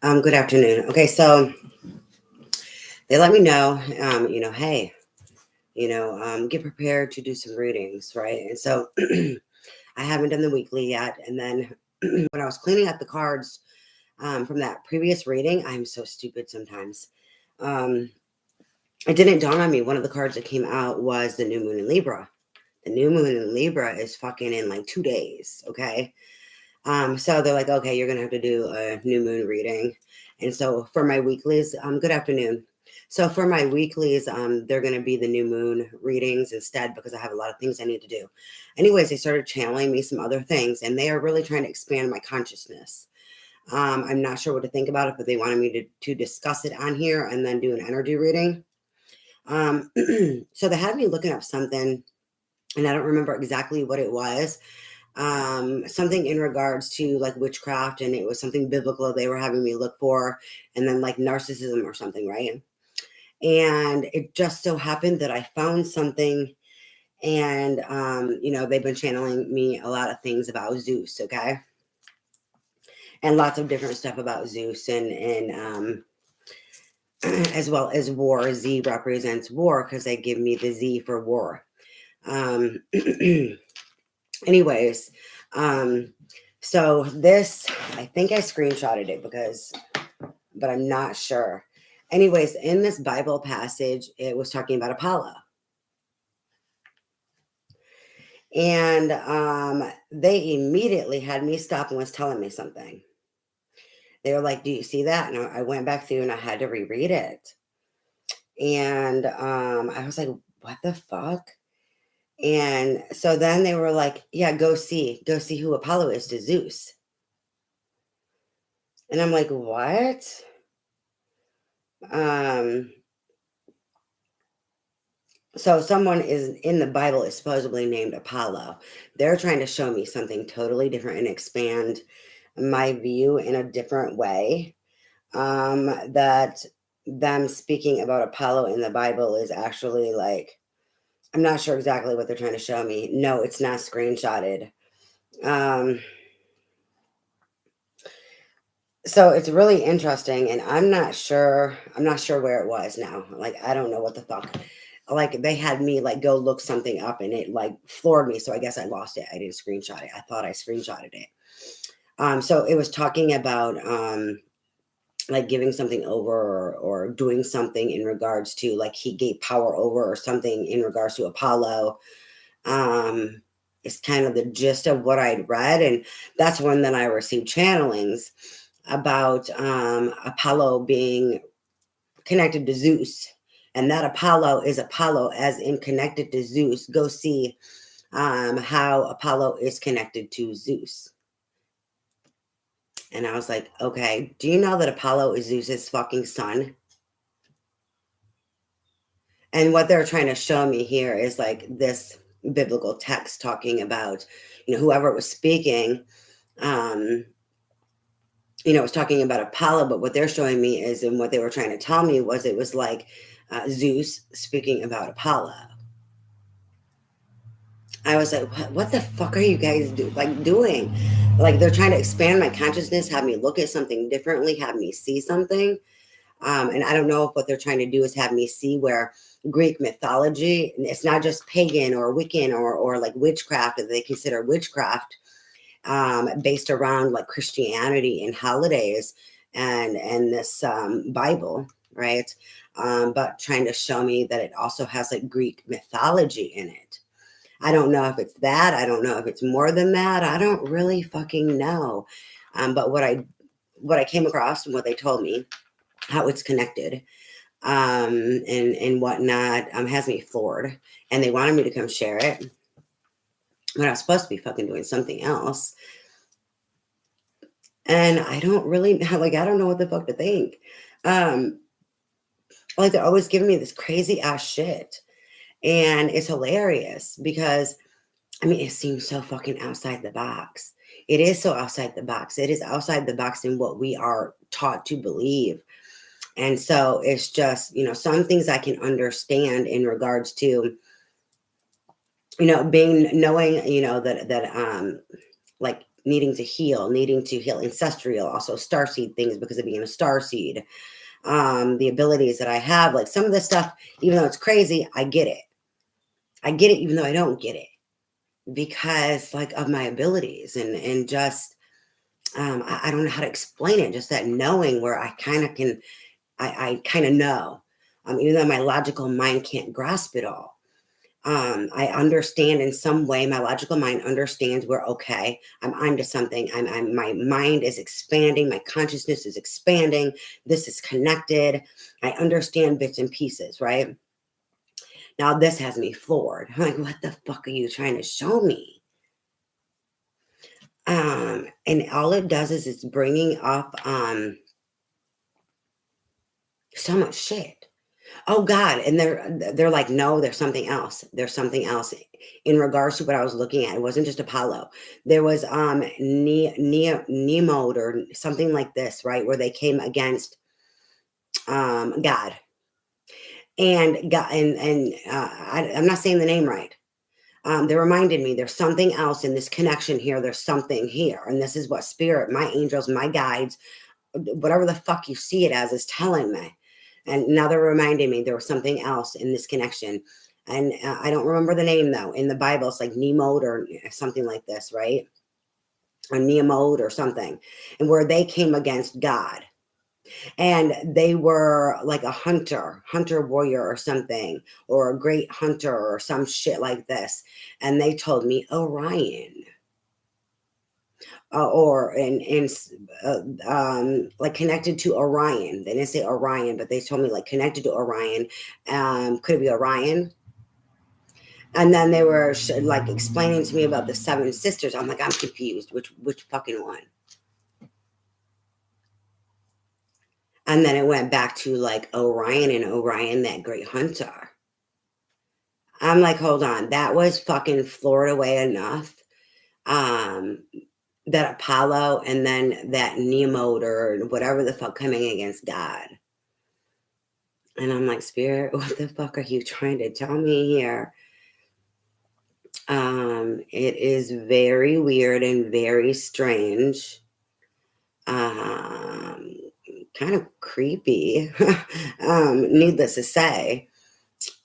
Good afternoon. Okay, so they let me know, hey, get prepared to do some readings, right? And so I haven't done the weekly yet. And then when I was cleaning up the cards from that previous reading, I'm so stupid sometimes. Um, it didn't dawn on me. One of the cards that came out was the new moon in Libra. The new moon in Libra is fucking in like 2 days, okay? So they're like, okay, you're gonna have to do a new moon reading. And so for my weeklies, good afternoon. So for my weeklies, they're gonna be the new moon readings instead because I have a lot of things I need to do. Anyways, they started channeling me some other things, and they are really trying to expand my consciousness. I'm not sure what to think about it, but they wanted me to discuss it on here and then do an energy reading. Um, so they had me looking up something, and I don't remember exactly what it was, something in regards to like witchcraft, and it was something biblical they were having me look for, and then like narcissism or something, right? And it just so happened that I found something, and they've been channeling me a lot of things about Zeus, okay, and lots of different stuff about Zeus, and as well as war. Z represents war because they give me the Z for war. um Anyways, um, so this, I think I screenshotted it but I'm not sure. Anyways, in this Bible passage, it was talking about Apollo. And they immediately had me stop and was telling me something. They were like, do you see that? And I went back through and I had to reread it. And I was like, what the fuck? And so then they were like, yeah, go see who Apollo is to Zeus. And I'm like, what? Um, so someone is in the Bible is supposedly named Apollo. They're trying to show me something totally different and expand my view in a different way. That them speaking about Apollo in the Bible is actually like, I'm not sure exactly what they're trying to show me. No, it's not screenshotted. Um, so it's really interesting, and I'm not sure where it was now. Like, I don't know what the fuck. Like, they had me like go look something up, and it like floored me. So I guess I lost it. I didn't screenshot it. I thought I screenshotted it. So it was talking about like giving something over, or doing something in regards to like he gave power over or something in regards to Apollo. Um, it's kind of the gist of what I'd read, and that's when then I received channelings about Apollo being connected to Zeus, and that Apollo is Apollo as in connected to Zeus. Go see how Apollo is connected to Zeus. And I was like, okay, do you know that Apollo is Zeus's fucking son? And what they're trying to show me here is like this biblical text talking about, whoever was speaking, um, was talking about Apollo, but what they're showing me is, and what they were trying to tell me was, it was like Zeus speaking about Apollo. I was like, what the fuck are you guys doing? Like, they're trying to expand my consciousness, have me look at something differently, have me see something. And I don't know if what they're trying to do is have me see where Greek mythology, it's not just pagan or Wiccan or like witchcraft that they consider witchcraft, based around like Christianity and holidays and this Bible, right? But trying to show me that it also has like Greek mythology in it. I don't know if it's that. I don't know if it's more than that. I don't really fucking know. But what I came across and what they told me, how it's connected, and whatnot, has me floored. And they wanted me to come share it, but I was supposed to be fucking doing something else. And I don't really like, I don't know what the fuck to think. Um, like, they're always giving me this crazy ass shit. And it's hilarious because, I mean, it seems so fucking outside the box. It is so outside the box. It is outside the box in what we are taught to believe. And so it's just, some things I can understand in regards to, being knowing, that like needing to heal ancestral, also starseed things because of being a starseed. The abilities that I have, like some of this stuff, even though it's crazy, I get it. I get it even though I don't get it because like of my abilities and just I don't know how to explain it. Just that knowing where I kind of can, I kind of know, even though my logical mind can't grasp it all. I understand in some way. My logical mind understands where okay, I'm onto something. My mind is expanding. My consciousness is expanding. This is connected. I understand bits and pieces, right? Now this has me floored. I'm like, what the fuck are you trying to show me? And all it does is it's bringing up so much shit. Oh God. And they're like, no, there's something else. There's something else in regards to what I was looking at. It wasn't just Apollo. There was Nemode or something like this, right? Where they came against God. And God I'm not saying the name right. They reminded me there's something else in this connection here. There's something here. And this is what spirit, my angels, my guides, whatever the fuck you see it as is telling me. And now they're reminding me there was something else in this connection. And I don't remember the name though. In the Bible, it's like Nemode or something like this, right? Or Neomode or something. And where they came against God. And they were like a hunter warrior or something, or a great hunter or some shit like this. And they told me Orion. Or like connected to Orion. They didn't say Orion, but they told me like connected to Orion. Could it be Orion? And then they were like explaining to me about the 7 sisters. I'm like, I'm confused. Which fucking one? And then it went back to like Orion and Orion, that great hunter. I'm like, hold on, that was fucking floored away enough. That Apollo and then that Nemode or whatever the fuck coming against God. And I'm like, Spirit, what the fuck are you trying to tell me here? It is very weird and very strange. Kind of creepy, needless to say.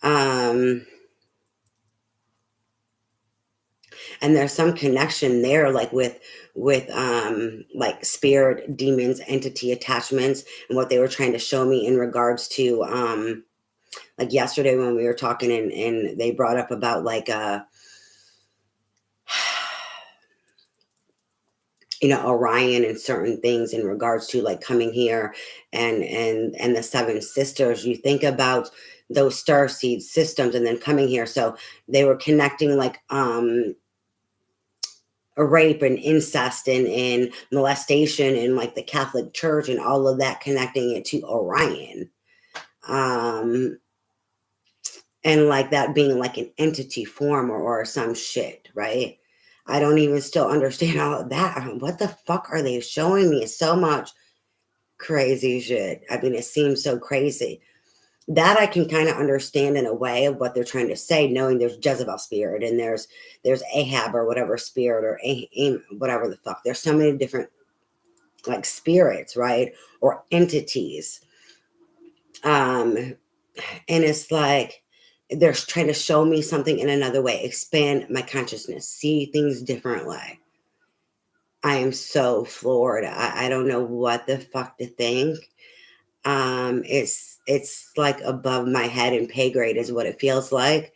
And there's some connection there, like with like spirit, demons, entity attachments, and what they were trying to show me in regards to like yesterday when we were talking and they brought up about like Orion and certain things in regards to like coming here and the 7 sisters. You think about those star seed systems and then coming here. So they were connecting like a rape and incest and molestation and like the Catholic Church and all of that, connecting it to Orion. And like that being like an entity form or some shit, right? I don't even still understand all of that. What the fuck are they showing me? So much crazy shit. I mean, it seems so crazy. That I can kind of understand in a way of what they're trying to say, knowing there's Jezebel spirit and there's Ahab or whatever spirit or whatever the fuck. There's so many different like spirits, right? Or entities. And it's like they're trying to show me something in another way, expand my consciousness, see things differently. I am so floored. I don't know what the fuck to think. It's like above my head and pay grade is what it feels like.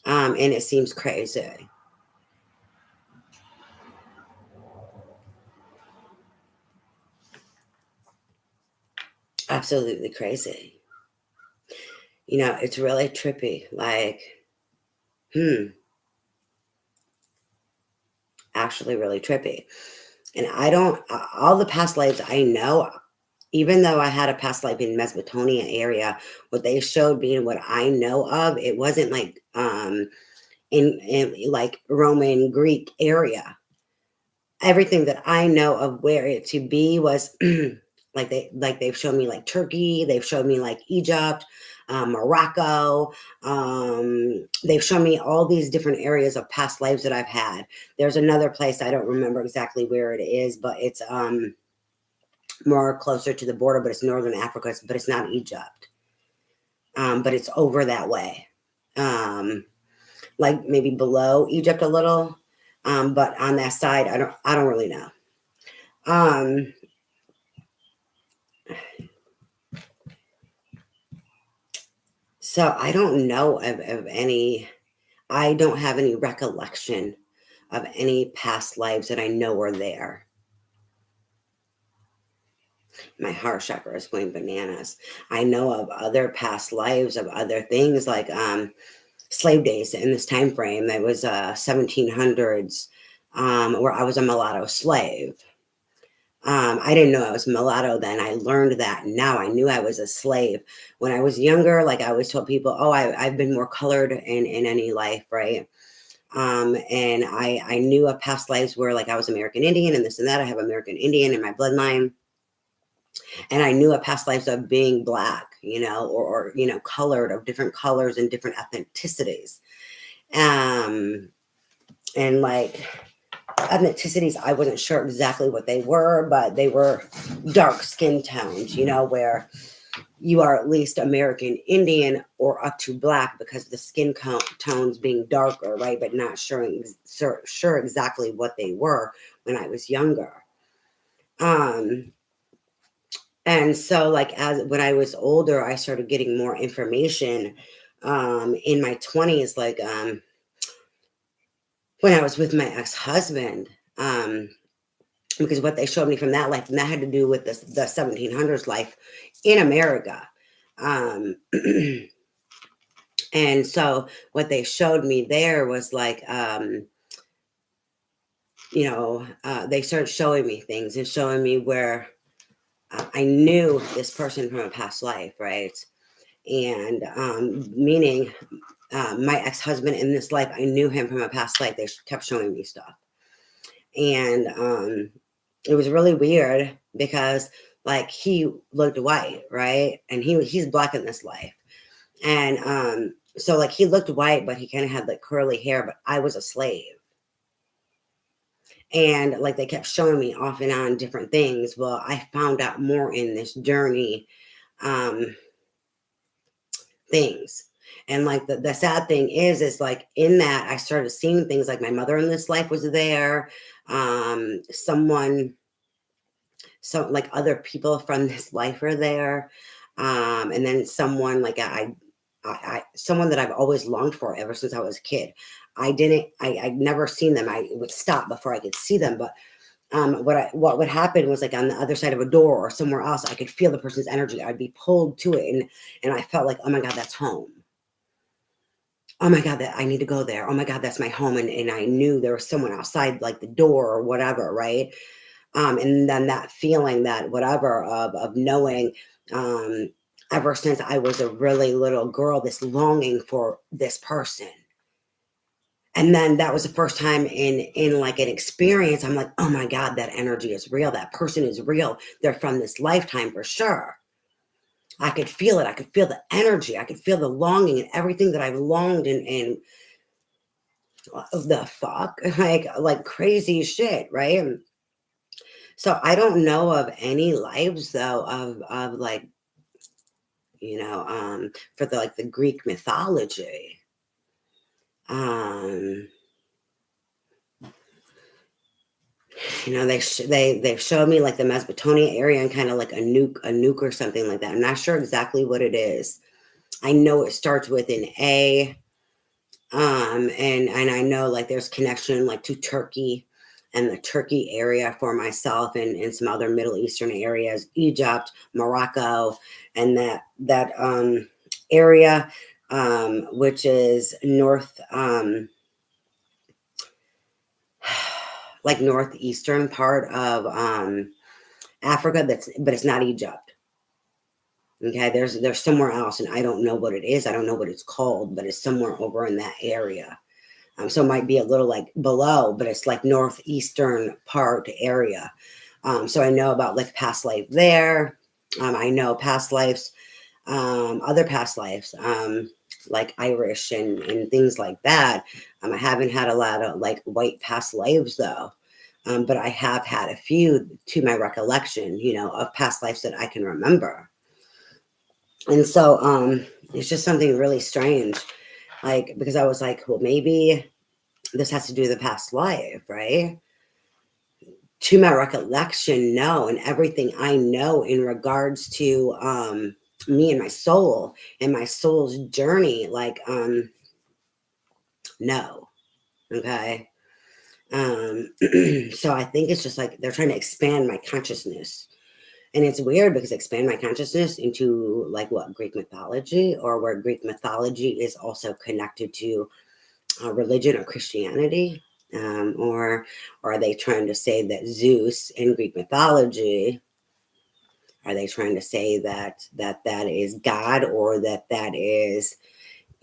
And it seems crazy. Absolutely crazy. It's really trippy. Like, actually really trippy. And I don't, all the past lives I know, even though I had a past life in Mesopotamia area, what they showed me and what I know of, it wasn't like in like Roman Greek area. Everything that I know of where it to be was they've shown me like Turkey, they've shown me like Egypt, Morocco. They've shown me all these different areas of past lives that I've had. There's another place, I don't remember exactly where it is, but it's more closer to the border, but it's Northern Africa, but it's not Egypt. But it's over that way. Like maybe below Egypt a little. But on that side, I don't really know. So I don't know of any, I don't have any recollection of any past lives that I know are there. My heart chakra is going bananas. I know of other past lives of other things like slave days in this time frame. That was 1700s, where I was a mulatto slave. I didn't know I was mulatto then. I learned that now. I knew I was a slave. When I was younger, like I always told people, oh, I've been more colored in any life, right? And I knew of past lives where like I was American Indian and this and that. I have American Indian in my bloodline. And I knew of past lives of being Black, or colored, of different colors and different ethnicities. And like ethnicities, I wasn't sure exactly what they were, but they were dark skin tones, where you are at least American Indian or up to Black because of the skin tones being darker, right? But not sure exactly what they were when I was younger. And so like when I was older, I started getting more information in my 20s, like when I was with my ex-husband, because what they showed me from that life, and that had to do with the 1700s life in America. And so what they showed me there was like, they started showing me things and showing me where I knew this person from a past life, right? And meaning my ex-husband in this life, I knew him from a past life. They kept showing me stuff. And it was really weird because like he looked white, right? And he's Black in this life. And so like he looked white, but he kind of had like curly hair, but I was a slave. And like they kept showing me off and on different things. Well, I found out more in this journey things. And like the sad thing is like in that I started seeing things like my mother in this life was there. So like other people from this life are there. And then someone like someone that I've always longed for ever since I was a kid. I'd never seen them. I would stop before I could see them. But what would happen was like on the other side of a door or somewhere else, I could feel the person's energy. I'd be pulled to it. And I felt like, oh my God, that's home. Oh my God, that I need to go there. Oh my God, that's my home. And I knew there was someone outside like the door or whatever. Right. And then that feeling, that whatever of knowing, ever since I was a really little girl, this longing for this person. And then that was the first time in like an experience, I'm like, oh my God, that energy is real. That person is real. They're from this lifetime for sure. I could feel it. I could feel the energy. I could feel the longing and everything that I've longed and the fuck, like crazy shit, right? So I don't know of any lives though of like, for the Greek mythology. They've showed me like the Mesopotamia area and kind of like a nuke or something like that. I'm not sure exactly what it is. I know it starts with an A. And I know like there's connection like to Turkey and the Turkey area for myself and some other Middle Eastern areas, Egypt, Morocco, and that area, which is north, like northeastern part of Africa. But it's not Egypt. Okay, there's somewhere else, and I don't know what it is. I don't know what it's called, but it's somewhere over in that area. So it might be a little like below, but it's like northeastern part area. So I know about like past life there. I know past lives, other past lives, like Irish and things like that. I haven't had a lot of like white past lives though. But I have had a few to my recollection, of past lives that I can remember. And so it's just something really strange. Like, because I was like, well, maybe this has to do with the past life, right? To my recollection, no. And everything I know in regards to me and my soul's journey, like, no. Okay. So I think it's just like they're trying to expand my consciousness. And it's weird because expand my consciousness into like what Greek mythology, or where Greek mythology is also connected to religion or Christianity, or are they trying to say that Zeus in Greek mythology? Are they trying to say that is God, or that is,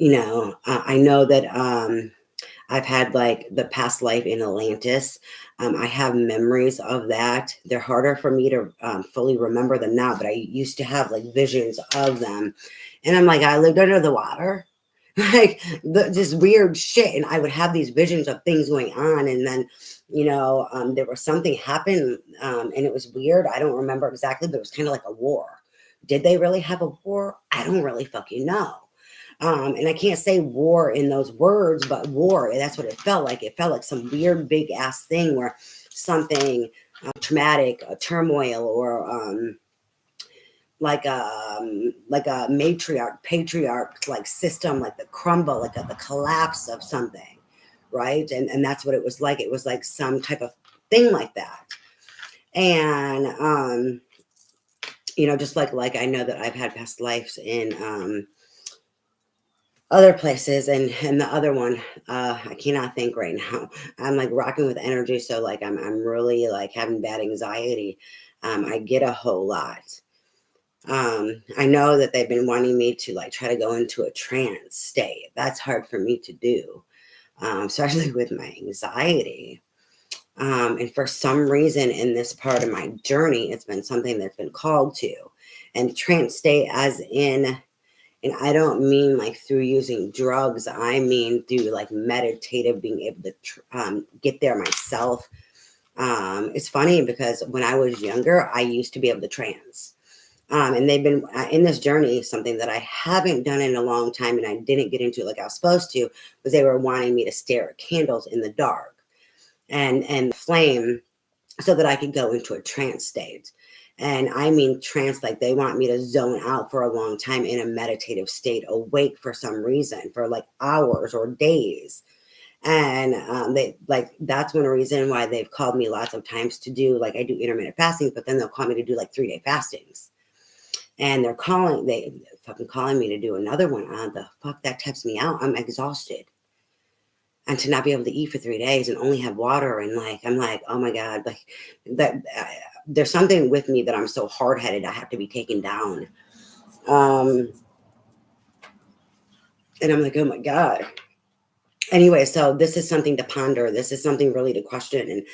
I know that I've had like the past life in Atlantis. I have memories of that. They're harder for me to fully remember them now, but I used to have like visions of them. And I'm like, I lived under the water, like this weird shit. And I would have these visions of things going on. And then, there was something happen, and it was weird. I don't remember exactly, but it was kind of like a war. Did they really have a war? I don't really fucking know. And I can't say war in those words, but war, that's what it felt like. It felt like some weird big ass thing where something traumatic, a turmoil, or like a matriarch, patriarch, like system, like the crumble, like the collapse of something, right? And that's what it was like. It was like some type of thing like that. And just like I know that I've had past lives in other places, and the other one, I cannot think right now. I'm like rocking with energy, so like I'm really like having bad anxiety. I get a whole lot. I know that they've been wanting me to like try to go into a trance state. That's hard for me to do, especially with my anxiety. And for some reason in this part of my journey, it's been something that's been called to. And trance state, as in, and I don't mean like through using drugs. I mean through like meditative, being able to get there myself. It's funny because when I was younger, I used to be able to trance. And they've been in this journey, something that I haven't done in a long time, and I didn't get into like I was supposed to, was they were wanting me to stare at candles in the dark and flame, so that I could go into a trance state. And I mean trance, like they want me to zone out for a long time in a meditative state, awake for some reason, for like hours or days. And they like, that's one reason why they've called me lots of times to do, like I do intermittent fasting, but then they'll call me to do like 3-day fastings. And they fucking calling me to do another one. The fuck, that taps me out. I'm exhausted. And to not be able to eat for 3 days and only have water, and like I'm like, oh my god, like that. There's something with me that I'm so hard headed. I have to be taken down. And I'm like, oh my god. Anyway, so this is something to ponder. This is something really to question, and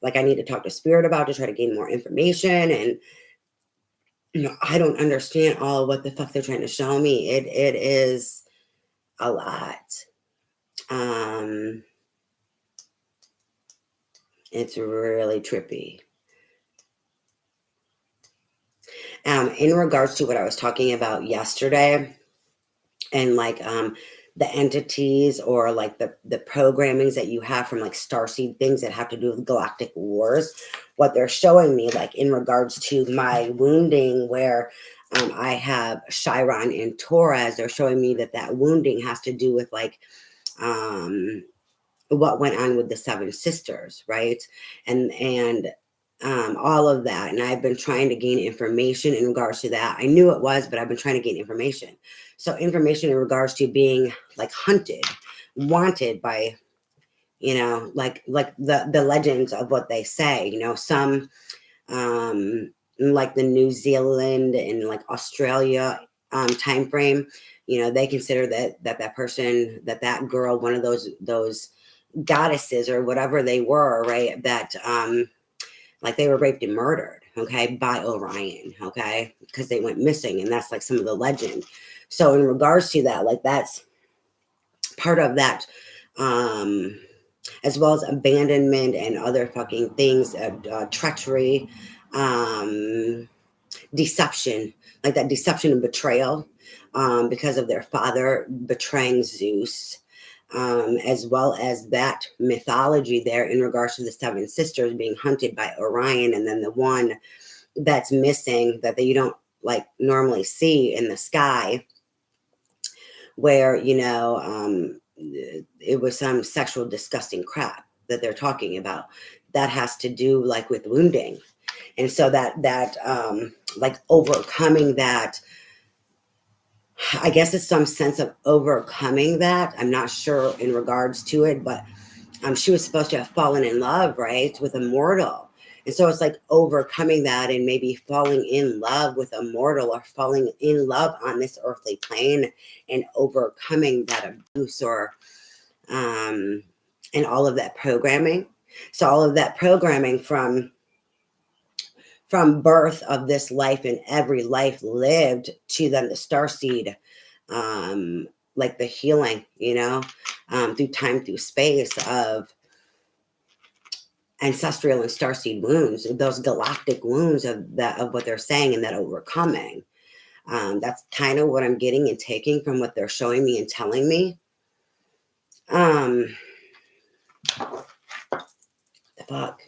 like I need to talk to spirit about, to try to gain more information. And I don't understand all what the fuck they're trying to show me. It is a lot. It's really trippy. In regards to what I was talking about yesterday, and like the entities, or like the programmings that you have from like starseed things that have to do with galactic wars, what they're showing me, like in regards to my wounding, where I have Chiron and Taurus, they're showing me that wounding has to do with like what went on with the seven sisters, right? And all of that. And I've been trying to gain information in regards to that. I knew it was, but I've been trying to gain information. So information in regards to being like hunted, wanted by, like the legends of what they say, some like the New Zealand and like Australia time frame, they consider that person, that girl, one of those goddesses or whatever they were, right? That like they were raped and murdered, okay, by Orion, okay, because they went missing, and that's like some of the legend. So in regards to that, like that's part of that, as well as abandonment and other fucking things, treachery, um, deception, like that deception and betrayal, because of their father betraying Zeus, as well as that mythology there in regards to the seven sisters being hunted by Orion, and then the one that's missing that you don't like normally see in the sky, where it was some sexual disgusting crap that they're talking about that has to do like with wounding. And so that like overcoming that, I guess it's some sense of overcoming that. I'm not sure in regards to it, but she was supposed to have fallen in love, right, with a mortal. And so it's like overcoming that and maybe falling in love with a mortal, or falling in love on this earthly plane and overcoming that abuse, or and all of that programming. So all of that programming from birth of this life and every life lived to then the starseed, like the healing, through time, through space, of ancestral and starseed wounds, those galactic wounds of that, of what they're saying, and that overcoming. That's kind of what I'm getting and taking from what they're showing me and telling me. The fuck,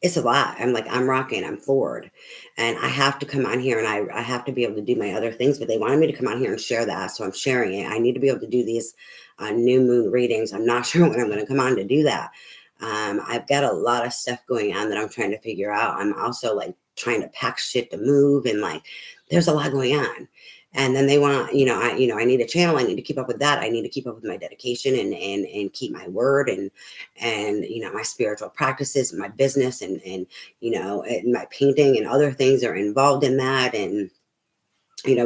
it's a lot. I'm rocking, I'm forward, and I have to come on here, and I have to be able to do my other things, but they wanted me to come on here and share that. So I'm sharing it. I need to be able to do these new moon readings. I'm not sure when I'm going to come on to do that. I've got a lot of stuff going on that I'm trying to figure out. I'm also like trying to pack shit to move, and like, there's a lot going on. And then they want, I need a channel. I need to keep up with that. I need to keep up with my dedication and keep my word, and my spiritual practices, and my business, and and my painting and other things are involved in that. And,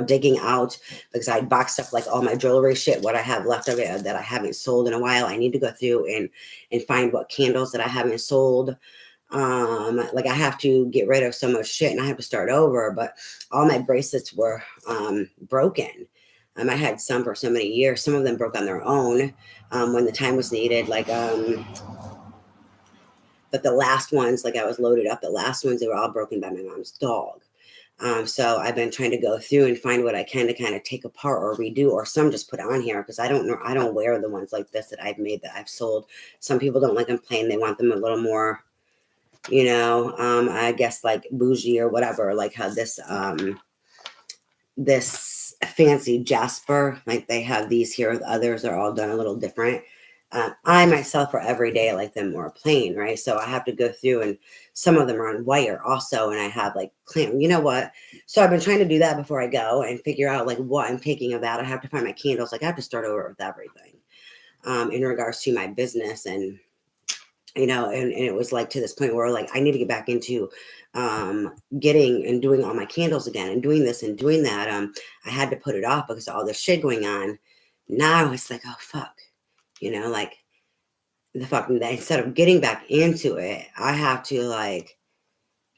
digging out, because I boxed up like all my jewelry shit, what I have left of it that I haven't sold in a while. I need to go through and find what candles that I haven't sold. Like I have to get rid of so much shit, and I have to start over. But all my bracelets were broken. I had some for so many years. Some of them broke on their own when the time was needed. But the last ones, like I was loaded up. The last ones, they were all broken by my mom's dog. So I've been trying to go through and find what I can to kind of take apart or redo, or some just put on here, because I don't know. I don't wear the ones like this that I've made, that I've sold. Some people don't like them plain. They want them a little more, I guess like bougie or whatever, like how this fancy jasper, like they have these here, with others are all done a little different. I myself, for every day, I like them more plain, right? So I have to go through, and some of them are on wire also, and I have like clam, what? So I've been trying to do that before I go and figure out like what I'm taking of that. I have to find my candles. Like I have to start over with everything in regards to my business. And and it was like to this point where like I need to get back into getting and doing all my candles again, and doing this and doing that. I had to put it off because of all this shit going on. Now it's like, oh fuck, like the fucking, instead of getting back into it, I have to like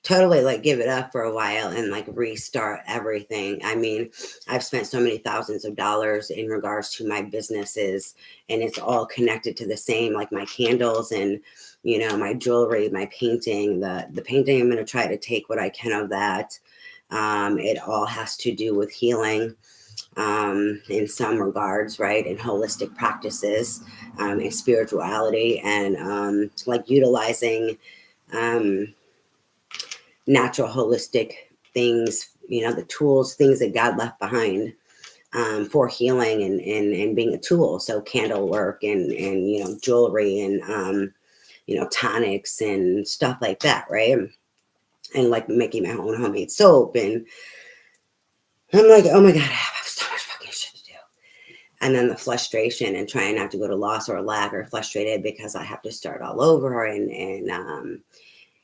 totally like give it up for a while and like restart everything. I mean, I've spent so many thousands of dollars in regards to my businesses, and it's all connected to the same, like my candles and my jewelry, my painting. The painting, I'm going to try to take what I can of that. It all has to do with healing in some regards, right? And holistic practices, and spirituality, and like utilizing natural holistic things, the tools, things that God left behind for healing, and being a tool. So candle work, and jewelry, and tonics and stuff like that, right? And like making my own homemade soap. And I'm like, oh my God, I have so much fucking shit to do. And then the frustration and trying not to go to loss or lack, or frustrated because I have to start all over, and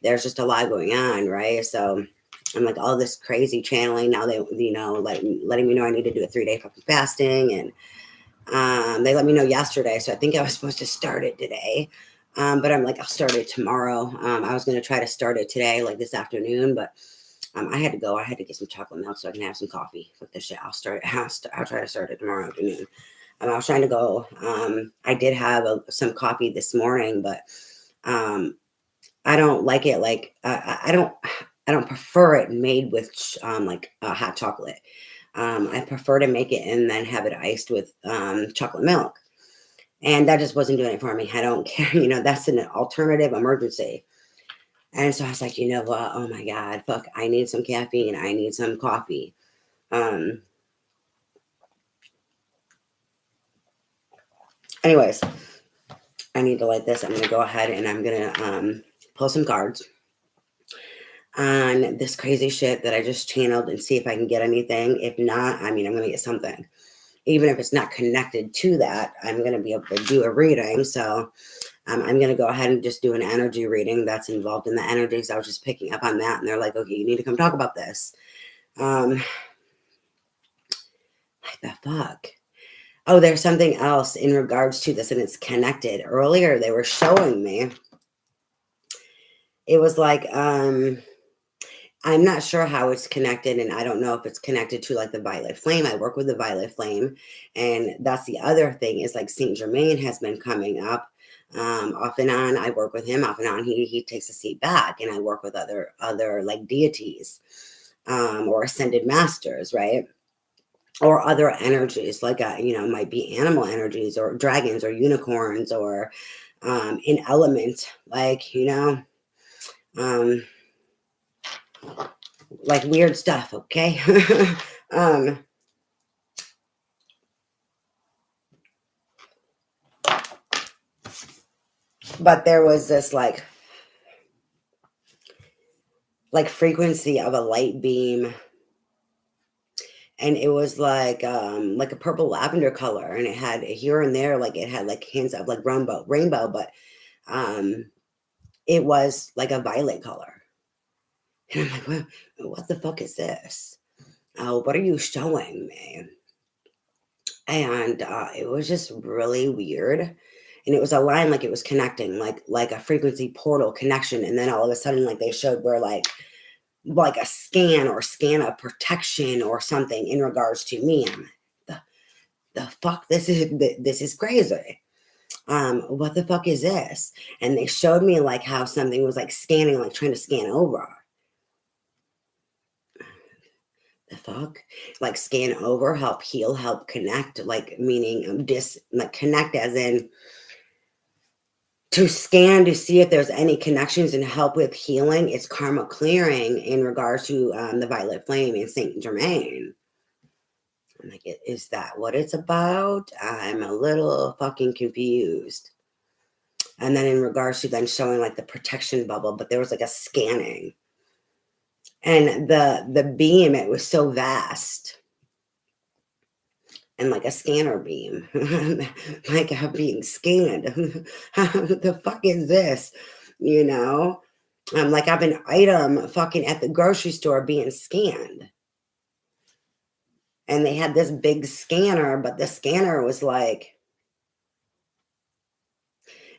there's just a lot going on, right? So I'm like, all this crazy channeling. Now they, letting me know I need to do a 3-day fucking fasting. And they let me know yesterday. So I think I was supposed to start it today. But I'm like, I'll start it tomorrow. I was going to try to start it today, like this afternoon, but I had to go. I had to get some chocolate milk so I can have some coffee with this shit. I'll try to start it tomorrow afternoon. I was trying to go. I did have some coffee this morning, but I don't like it. Like I don't prefer it made with like hot chocolate. I prefer to make it and then have it iced with chocolate milk. And that just wasn't doing it for me. I don't care. That's an alternative emergency. And so I was like, you know what? Oh my God, fuck, I need some caffeine. I need some coffee. Anyways, I need to light this. I'm going to go ahead and I'm going to pull some cards on this crazy shit that I just channeled and see if I can get anything. If not, I'm going to get something. Even if it's not connected to that, I'm going to be able to do a reading. So I'm going to go ahead and just do an energy reading that's involved in the energies. I was just picking up on that. And they're like, okay, you need to come talk about this. Like the fuck? Oh, there's something else in regards to this, and it's connected. Earlier, they were showing me. It was like, I'm not sure how it's connected, and I don't know if it's connected to like the violet flame. I work with the violet flame, and that's the other thing is like Saint Germain has been coming up off and on. I work with him off and on. He takes a seat back, and I work with other like deities or ascended masters, right? Or other energies, like might be animal energies or dragons or unicorns or an element, like like weird stuff. Okay. But there was this like frequency of a light beam, and it was like a purple lavender color, and it had here and there, like it had like hints of like rainbow, but it was like a violet color. And I'm like, what the fuck is this? Oh, what are you showing me? And it was just really weird. And it was a line, like it was connecting, like a frequency portal connection. And then all of a sudden, like they showed where like a scan of protection or something in regards to me. I'm like, the fuck, this is crazy. What the fuck is this? And they showed me like how something was like scanning, like trying to scan over. The fuck? Like scan over, help heal, help connect, like meaning like connect as in to scan to see if there's any connections and help with healing. It's karma clearing in regards to the violet flame and Saint Germain. I'm like, is that what it's about? I'm a little fucking confused. And then in regards to then showing like the protection bubble, but there was like a scanning. And the beam, it was so vast. And like a scanner beam. Like I'm being scanned. The fuck is this? Like I've an item fucking at the grocery store being scanned. And they had this big scanner, but the scanner was like,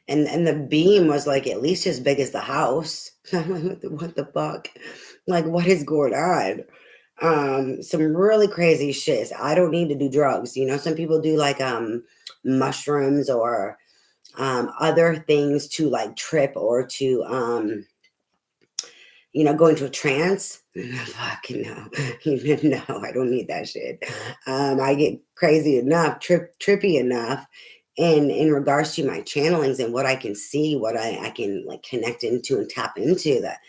and the beam was like at least as big as the house. What the fuck? Like, what is going on? Some really crazy shit. I don't need to do drugs. Some people do like mushrooms or other things to like trip or to go into a trance. Fucking no. No, I don't need that shit. I get crazy enough, trippy enough in regards to my channelings and what I can see, what I can like connect into and tap into, that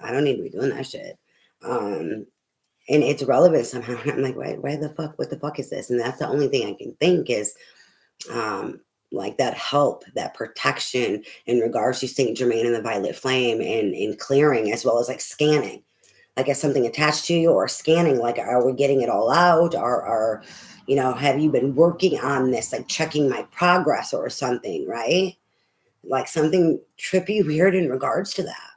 I don't need to be doing that shit. And it's relevant somehow. And I'm like, why the fuck? What the fuck is this? And that's the only thing I can think is like that help, that protection in regards to Saint Germain and the violet flame and in clearing, as well as like scanning, like is something attached to you, or scanning, like are we getting it all out, or have you been working on this, like checking my progress or something, right? Like something trippy weird in regards to that.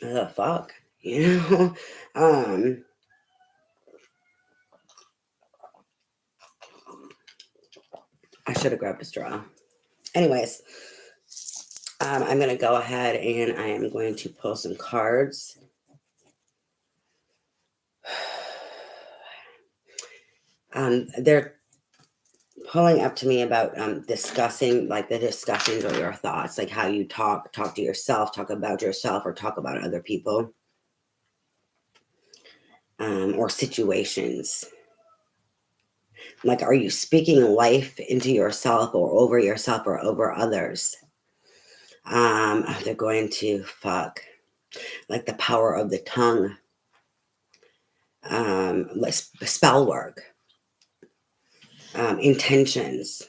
The fuck, I should have grabbed a straw. Anyways, I'm going to go ahead and I am going to pull some cards. They're pulling up to me about discussing, like the discussions or your thoughts, like how you talk to yourself, talk about yourself, or talk about other people, or situations. Like, are you speaking life into yourself or over others? They're going to like the power of the tongue, like spell work, intentions,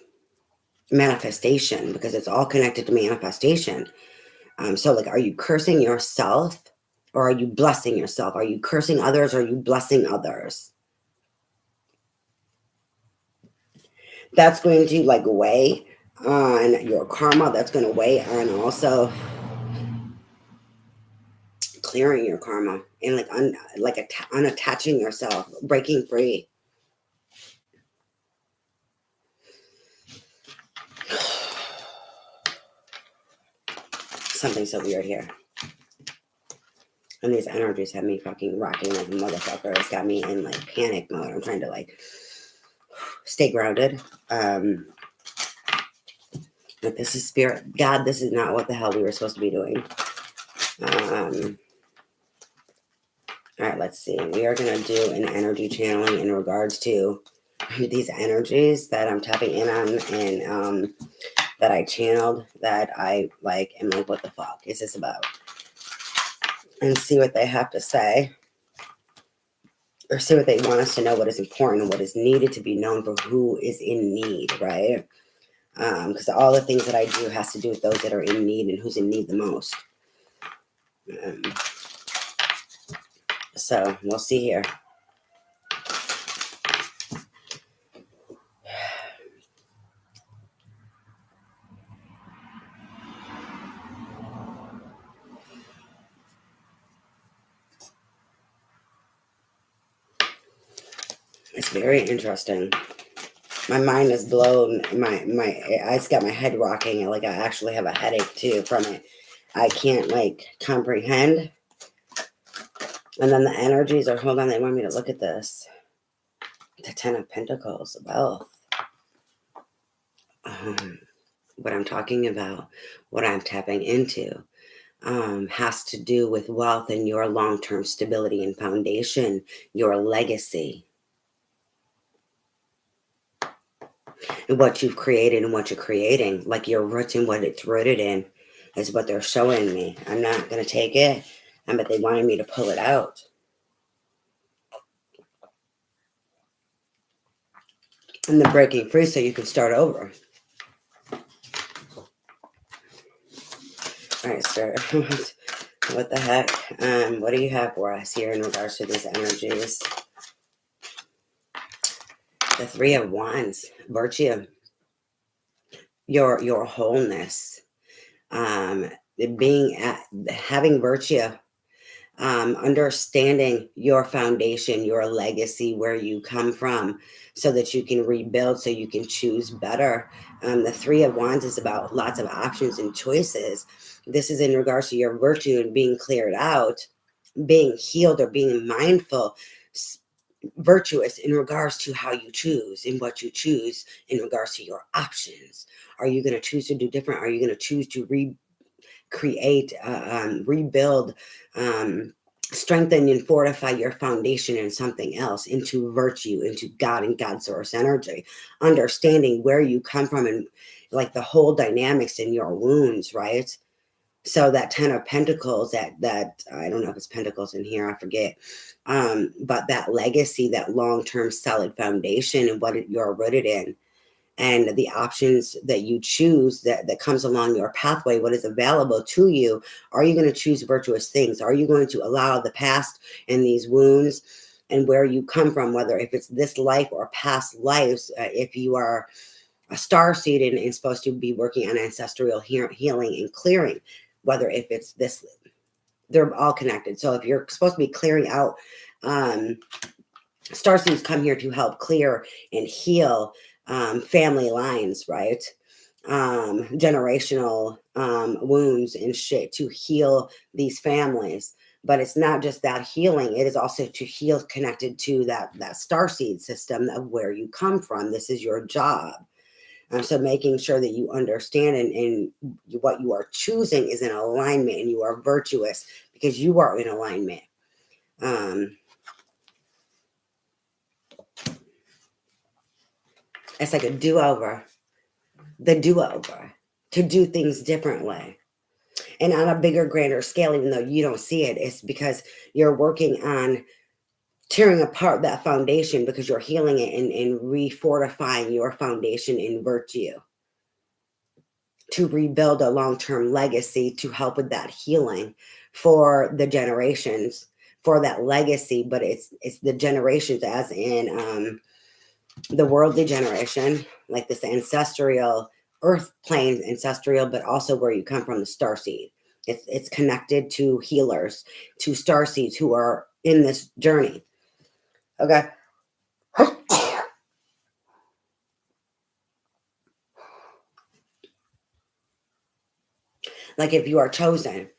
manifestation, because it's all connected to manifestation. So like, are you cursing yourself or are you blessing yourself? Are you cursing others or are you blessing others? That's going to like weigh on your karma. That's going to weigh on also clearing your karma and like unattaching yourself, breaking free. Something so weird here. And these energies have me fucking rocking like a motherfucker. It's got me in like panic mode. I'm trying to like stay grounded. But this is spirit. God, this is not what the hell we were supposed to be doing. All right, let's see. We are going to do an energy channeling in regards to these energies that I'm tapping in on and that I channeled that I like am like, what the fuck is this about? And see what they have to say. Or see what they want us to know, what is important and what is needed to be known for who is in need, right? Because all the things that I do has to do with those that are in need and who's in need the most. So we'll see here. It's very interesting. My mind is blown. I just got my head rocking. Like I actually have a headache too from it. I can't like comprehend. And then the energies are, hold on, they want me to look at this. The Ten of Pentacles, wealth. What I'm talking about, what I'm tapping into, has to do with wealth and your long-term stability and foundation, your legacy. And what you've created and what you're creating, like your roots and what it's rooted in, is what they're showing me. I'm not going to take it, but they wanted me to pull it out. And the breaking free so you can start over. All right, Spirit. What the heck? What do you have for us here in regards to these energies? The Three of Wands, virtue, your wholeness, having virtue, understanding your foundation, your legacy, where you come from, so that you can rebuild, so you can choose better. The Three of Wands is about lots of options and choices. This is in regards to your virtue and being cleared out, being healed, or being mindful, virtuous in regards to how you choose and what you choose in regards to your options. Are you going to choose to do different? Are you going to choose to recreate, rebuild, strengthen and fortify your foundation in something else, into virtue, into God and God source energy, understanding where you come from and like the whole dynamics in your wounds, right? So that Ten of Pentacles, that I don't know if it's Pentacles in here, I forget. But that legacy, that long-term solid foundation and what you're rooted in, and the options that you choose that comes along your pathway, what is available to you. Are you going to choose virtuous things? Are you going to allow the past and these wounds and where you come from, whether if it's this life or past lives, if you are a starseed and supposed to be working on ancestral healing and clearing, whether if it's this, they're all connected. So if you're supposed to be clearing out, starseeds come here to help clear and heal family lines, right? generational wounds and shit to heal these families. But it's not just that healing, it is also to heal connected to that starseed system of where you come from. This is your job. So making sure that you understand and what you are choosing is in alignment and you are virtuous because you are in alignment. It's like a do-over, the do-over, to do things differently. And on a bigger, grander scale, even though you don't see it, it's because you're working on tearing apart that foundation because you're healing it and refortifying your foundation in virtue to rebuild a long-term legacy to help with that healing for the generations, for that legacy. But it's the generations, as in the worldly generation, like this ancestral earth plane ancestral, but also where you come from, the star seed. It's connected to healers, to star seeds who are in this journey. Okay. Like if you are chosen,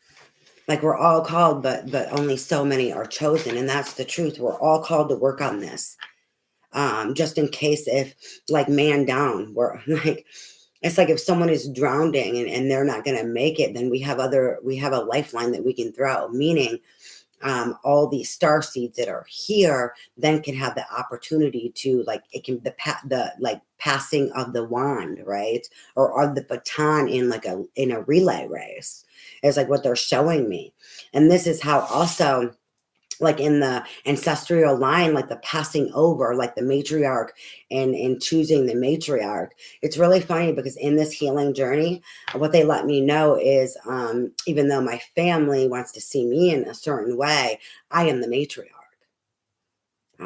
like we're all called, but only so many are chosen, and that's the truth. We're all called to work on this. Just in case if like man down, we're like, it's like if someone is drowning and they're not going to make it, then we have a lifeline that we can throw, meaning all these star seeds that are here then can have the opportunity to, like, it can the like passing of the wand, right, or the baton in a relay race is like what they're showing me. And this is how also, like in the ancestral line, like the passing over, like the matriarch and choosing the matriarch. It's really funny because in this healing journey, what they let me know is even though my family wants to see me in a certain way, I am the matriarch.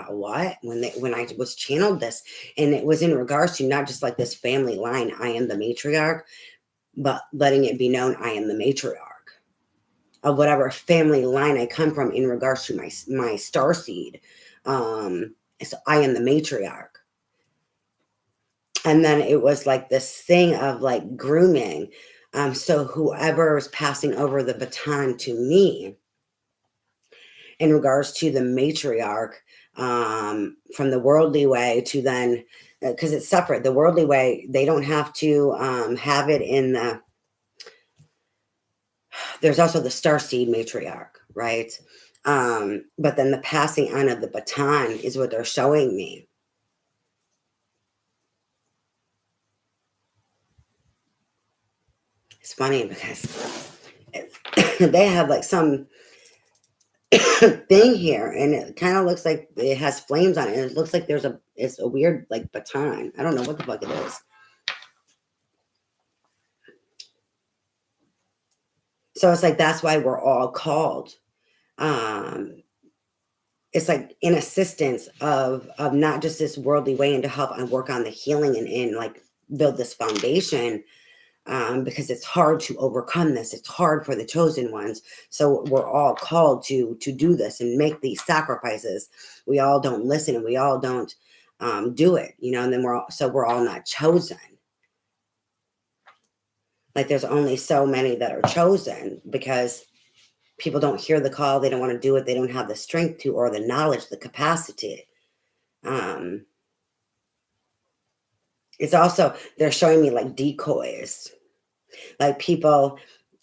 What? When I was channeled this, and it was in regards to not just like this family line, I am the matriarch, but letting it be known I am the matriarch of whatever family line I come from in regards to my star seed. So I am the matriarch. And then it was like this thing of like grooming. So whoever is passing over the baton to me in regards to the matriarch, from the worldly way to then, because it's separate, the worldly way, they don't have to have it in the, there's also the starseed matriarch, right? But then the passing on of the baton is what they're showing me. It's funny because they have like some thing here, and it kind of looks like it has flames on it. And it looks like it's a weird like baton. I don't know what the fuck it is. So it's like that's why we're all called. It's like in assistance of not just this worldly way, and to help and work on the healing and like build this foundation, because it's hard to overcome this. It's hard for the chosen ones. So we're all called to do this and make these sacrifices. We all don't listen and we all don't do it, and then we're all not chosen. Like there's only so many that are chosen because people don't hear the call. They don't want to do it. They don't have the strength to, or the knowledge, the capacity. It's also, they're showing me like decoys, like people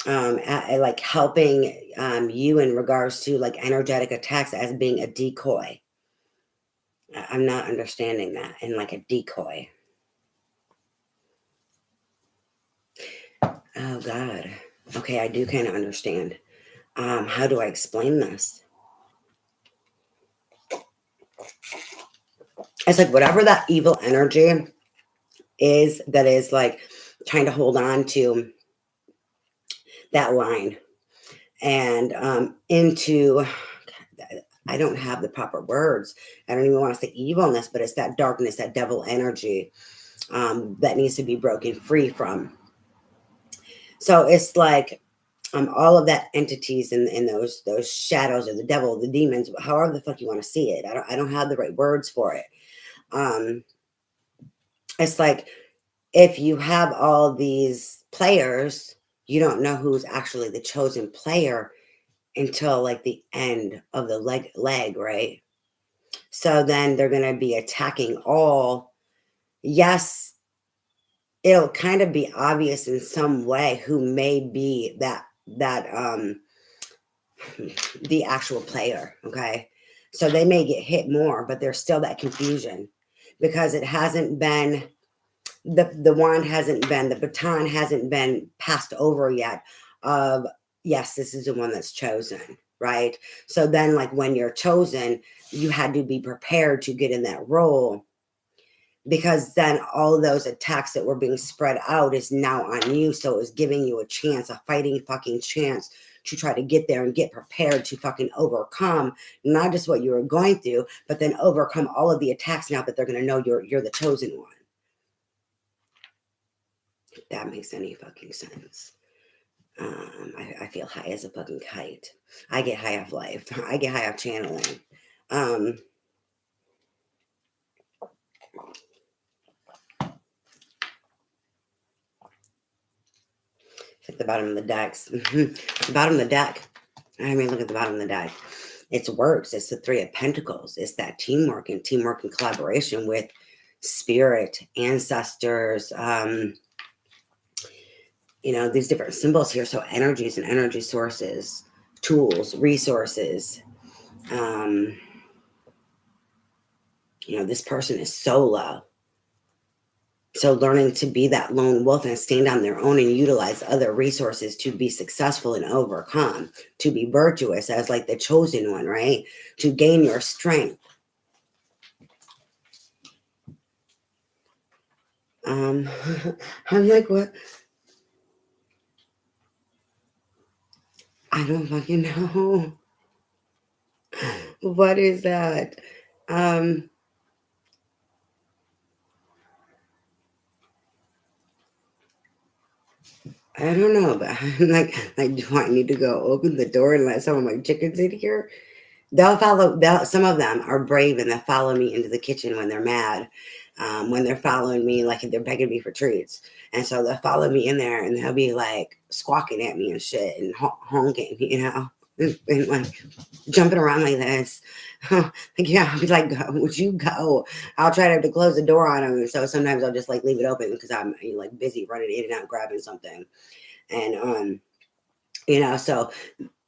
like helping you in regards to like energetic attacks as being a decoy. I'm not understanding that, and like a decoy. Oh God. Okay, I do kind of understand. How do I explain this? It's like whatever that evil energy is that is like trying to hold on to that line and into, I don't have the proper words. I don't even want to say evilness, but it's that darkness, that devil energy that needs to be broken free from. So it's like all of that entities and those shadows, or the devil, the demons, however the fuck you want to see it. I don't have the right words for it. It's like if you have all these players, you don't know who's actually the chosen player until like the end of the leg, right? So then they're going to be attacking all. Yes, it'll kind of be obvious in some way who may be that the actual player, okay? So they may get hit more, but there's still that confusion because it hasn't been the wand hasn't been, the baton hasn't been passed over yet of, yes, this is the one that's chosen, right? So then like when you're chosen, you had to be prepared to get in that role, because then all of those attacks that were being spread out is now on you. So it was giving you a chance, a fighting fucking chance to try to get there and get prepared to fucking overcome not just what you were going through, but then overcome all of the attacks now that they're going to know you're the chosen one. If that makes any fucking sense. I feel high as a fucking kite. I get high off life. I get high off channeling. At the bottom of the decks. The bottom of the deck. I mean, look at the bottom of the deck. It's works. It's the Three of Pentacles. It's that teamwork and collaboration with spirit, ancestors, these different symbols here. So energies and energy sources, tools, resources. This person is solo. So learning to be that lone wolf and stand on their own and utilize other resources to be successful and overcome, to be virtuous as like the chosen one, right? To gain your strength. I'm like, what? I don't fucking know. What is that? I don't know, but I'm like, do I need to go open the door and let some of my chickens in here? Some of them are brave and they'll follow me into the kitchen when they're mad. When they're following me, like they're begging me for treats. And so they'll follow me in there and they'll be like squawking at me and shit and honking, and like jumping around like this. Like, yeah, I'll be like, would you go? I'll try to close the door on them. And so sometimes I'll just like leave it open because I'm like busy running in and out grabbing something. And, so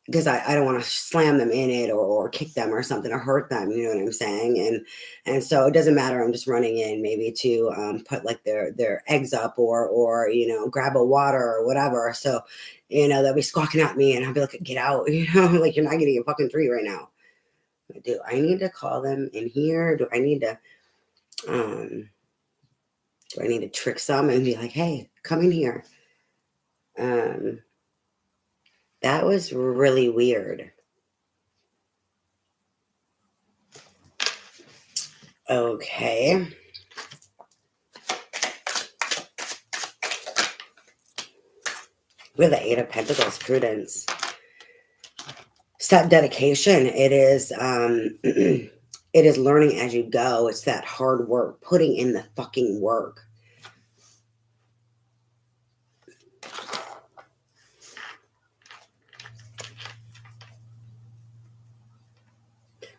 because I don't want to slam them in it or kick them or something or hurt them, you know what I'm saying? And so it doesn't matter. I'm just running in maybe to put like their eggs up or grab a water or whatever. So, they'll be squawking at me and I'll be like, get out, like you're not getting a fucking tree right now. Do I need to call them in here? Do I need to trick some and be like, hey, come in here? That was really weird. Okay. With the Eight of Pentacles, prudence. Set dedication. It is it is learning as you go. It's that hard work, putting in the fucking work.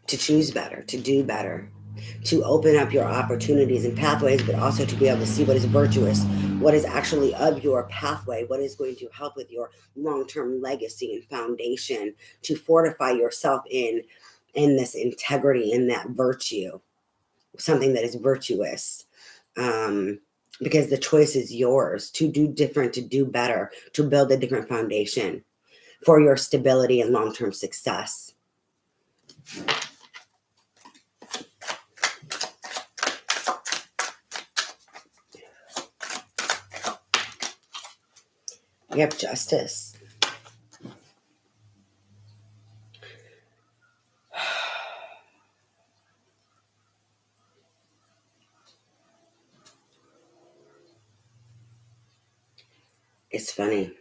To choose better, to do better, to open up your opportunities and pathways, but also to be able to see what is virtuous, what is actually of your pathway, what is going to help with your long-term legacy and foundation, to fortify yourself in this integrity, in that virtue, something that is virtuous. Because the choice is yours to do different, to do better, to build a different foundation for your stability and long-term success. You have justice. It's funny.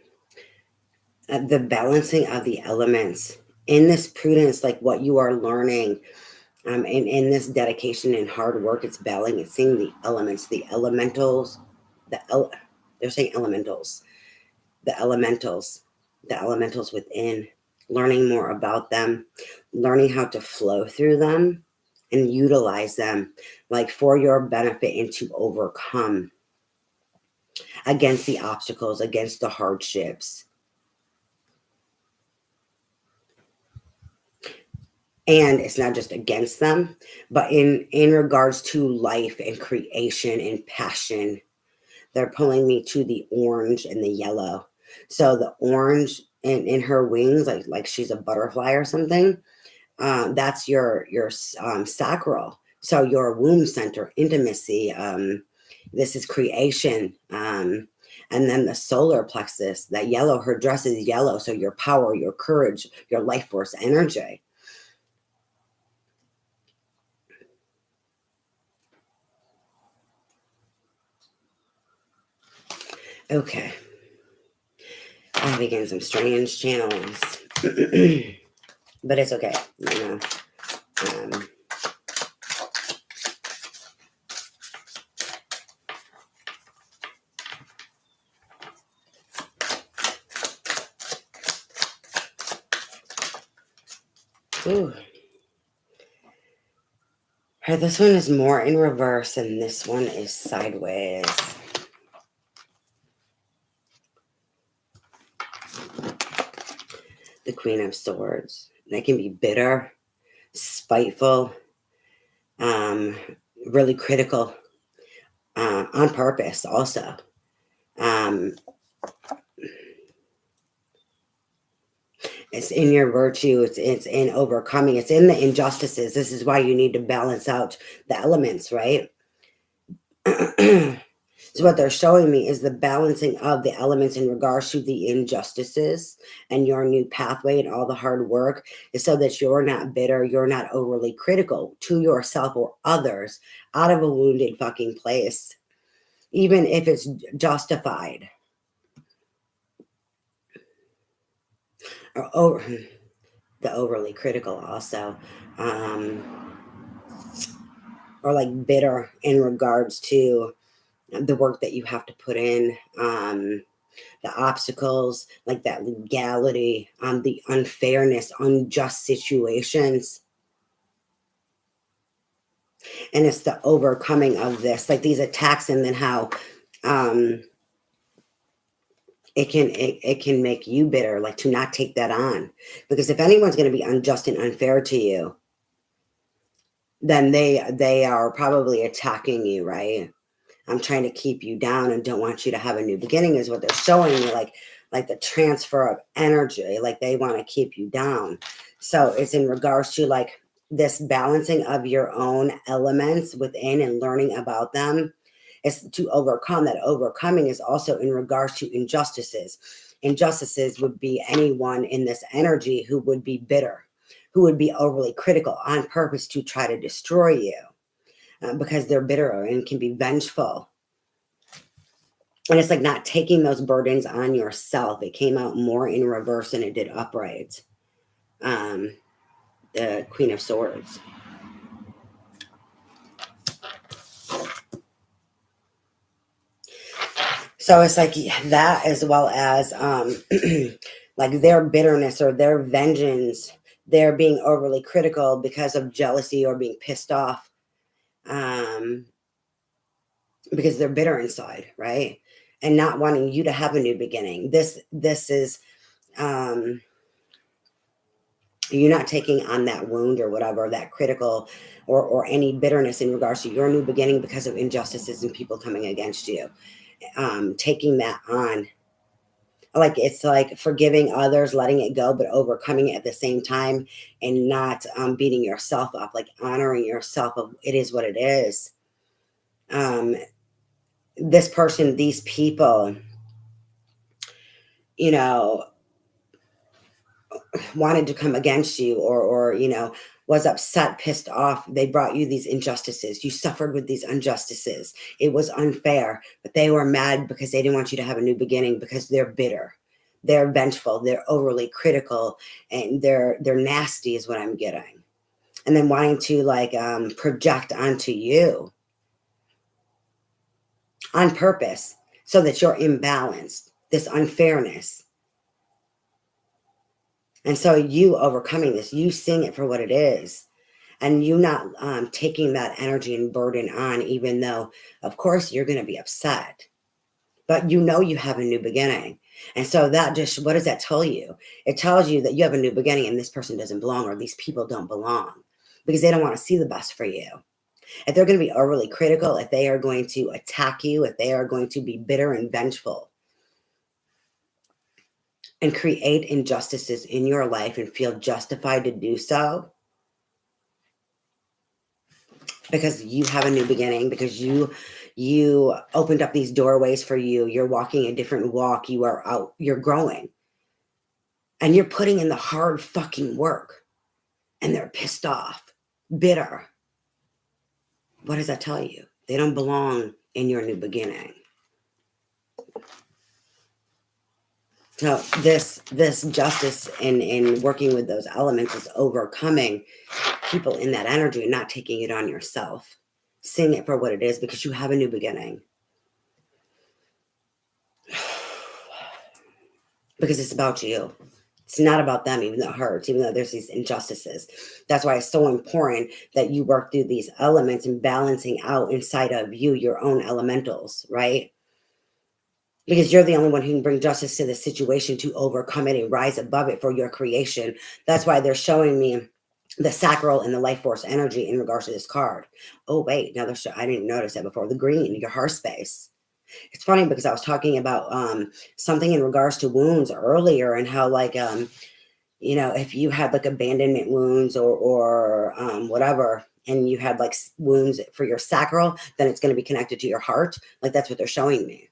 The balancing of the elements in this prudence, like what you are learning, in this dedication and hard work, it's balancing the elements, the elementals, they're saying elementals, the elementals, the elementals within, learning more about them, learning how to flow through them and utilize them like for your benefit and to overcome against the obstacles, against the hardships. And it's not just against them, but in regards to life and creation and passion. They're pulling me to the orange and the yellow. So the orange in her wings, like she's a butterfly or something. That's your sacral. So your womb center, intimacy. This is creation. And then the solar plexus, that yellow, her dress is yellow. So your power, your courage, your life force energy. Okay. I begin some strange channels. But it's okay. You know. Ooh. This one is more in reverse and this one is sideways. The Queen of Swords. They can be bitter, spiteful, really critical, on purpose also. It's in your virtue. It's in overcoming. It's in the injustices. This is why you need to balance out the elements, right? So what they're showing me is the balancing of the elements in regards to the injustices and your new pathway and all the hard work is so that you're not bitter, you're not overly critical to yourself or others out of a wounded fucking place, even if it's justified. Or the overly critical also. Or like bitter in regards to the work that you have to put in, the obstacles, like that legality, the unfairness, unjust situations. And it's the overcoming of this, like these attacks, and then how it can make you bitter, like to not take that on. Because if anyone's going to be unjust and unfair to you, then they are probably attacking you, right? I'm trying to keep you down and don't want you to have a new beginning is what they're showing me, like the transfer of energy, like they want to keep you down. So it's in regards to like this balancing of your own elements within and learning about them. It's to overcome. That overcoming is also in regards to injustices. Injustices would be anyone in this energy who would be bitter, who would be overly critical on purpose to try to destroy you. Because they're bitter and can be vengeful. And it's like not taking those burdens on yourself. It came out more in reverse than it did upright. The Queen of Swords. So it's like that, as well as like their bitterness or their vengeance. They're being overly critical because of jealousy or being pissed off. Because they're bitter inside, right? And not wanting you to have a new beginning. This is you're not taking on that wound or whatever, that critical or any bitterness in regards to your new beginning because of injustices and people coming against you. Taking that on. Like it's like forgiving others, letting it go, but overcoming it at the same time and not beating yourself up, like honoring yourself of it is what it is. This person, these people, you know, wanted to come against you or you know, was upset, pissed off. They brought you these injustices. You suffered with these injustices. It was unfair, but they were mad because they didn't want you to have a new beginning because they're bitter. They're vengeful. They're overly critical and they're nasty is what I'm getting. And then wanting to like project onto you on purpose. so that you're imbalanced, this unfairness. And so you overcoming this, you seeing it for what it is, and you not taking that energy and burden on, even though, of course, you're going to be upset. But you know you have a new beginning. And so that just, what does that tell you? It tells you that you have a new beginning and this person doesn't belong, or these people don't belong, because they don't want to see the best for you. If they're going to be overly critical, if they are going to attack you, if they are going to be bitter and vengeful and create injustices in your life and feel justified to do so, because you have a new beginning, because you opened up these doorways for you, you're walking a different walk, you are out, you're growing, and you're putting in the hard fucking work, and they're pissed off, bitter. What does that tell you? They don't belong in your new beginning. So this justice in working with those elements is overcoming people in that energy and not taking it on yourself. Seeing it for what it is, because you have a new beginning. Because it's about you. It's not about them, even though it hurts, even though there's these injustices. That's why it's so important that you work through these elements and balancing out inside of you your own elementals, right? Because you're the only one who can bring justice to the situation, to overcome it and rise above it for your creation. That's why they're showing me the sacral and the life force energy in regards to this card. Oh, wait, now I didn't notice that before. The green, your heart space. It's funny because I was talking about something in regards to wounds earlier, and how, like, you know, if you had like abandonment wounds or whatever, and you had like wounds for your sacral, then it's going to be connected to your heart. Like, that's what they're showing me.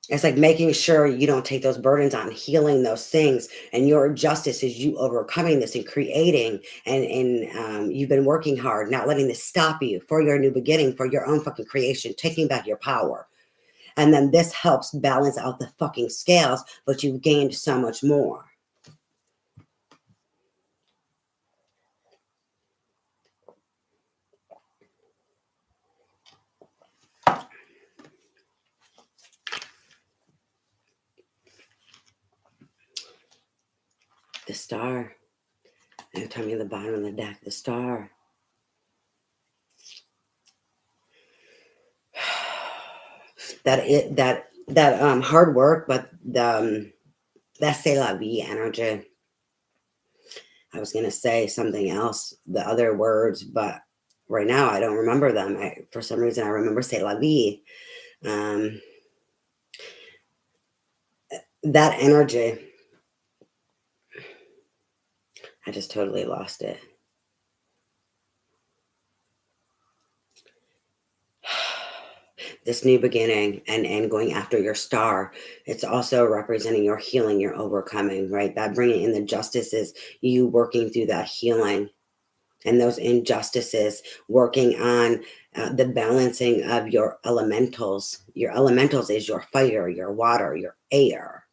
It's like making sure you don't take those burdens on, healing those things, and your justice is you overcoming this and creating, and you've been working hard, not letting this stop you for your new beginning, for your own fucking creation, taking back your power. And then this helps balance out the fucking scales, but you've gained so much more. The star. And tell me the bottom of the deck, the star. That hard work, but that c'est la vie energy. I was going to say something else, the other words, but right now I don't remember them. For some reason, I remember c'est la vie. That energy, I just totally lost it. This new beginning and going after your star, it's also representing your healing, your overcoming, right? That bringing in the justice is you working through that healing and those injustices, working on the balancing of your elementals. Your elementals is your fire, your water, your air,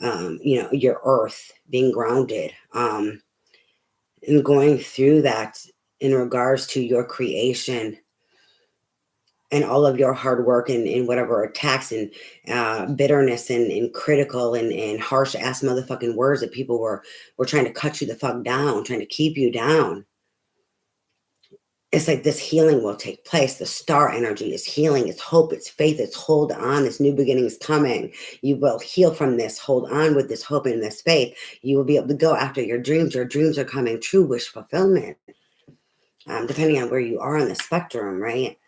you know, your earth, being grounded, and going through that in regards to your creation and all of your hard work and whatever attacks and bitterness and critical and harsh ass motherfucking words that people were trying to cut you the fuck down, trying to keep you down. It's like this healing will take place. The star energy is healing. It's hope. It's faith. It's hold on. This new beginning is coming. You will heal from this. Hold on with this hope and this faith. You will be able to go after your dreams. Your dreams are coming true. Wish fulfillment. Depending on where you are on the spectrum, right?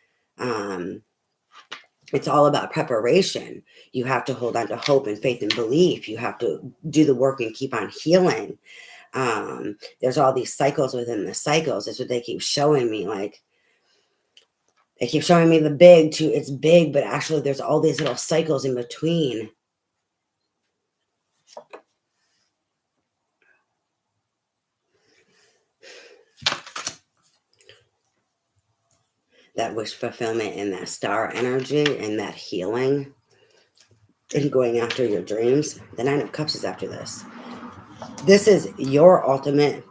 It's all about preparation. You have to hold on to hope and faith and belief. You have to do the work and keep on healing. There's all these cycles within the cycles. That's what they keep showing me. Like, they keep showing me the big too. It's big, but actually there's all these little cycles in between. That wish fulfillment and that star energy and that healing and going after your dreams. The Nine of Cups is after this. This is your ultimate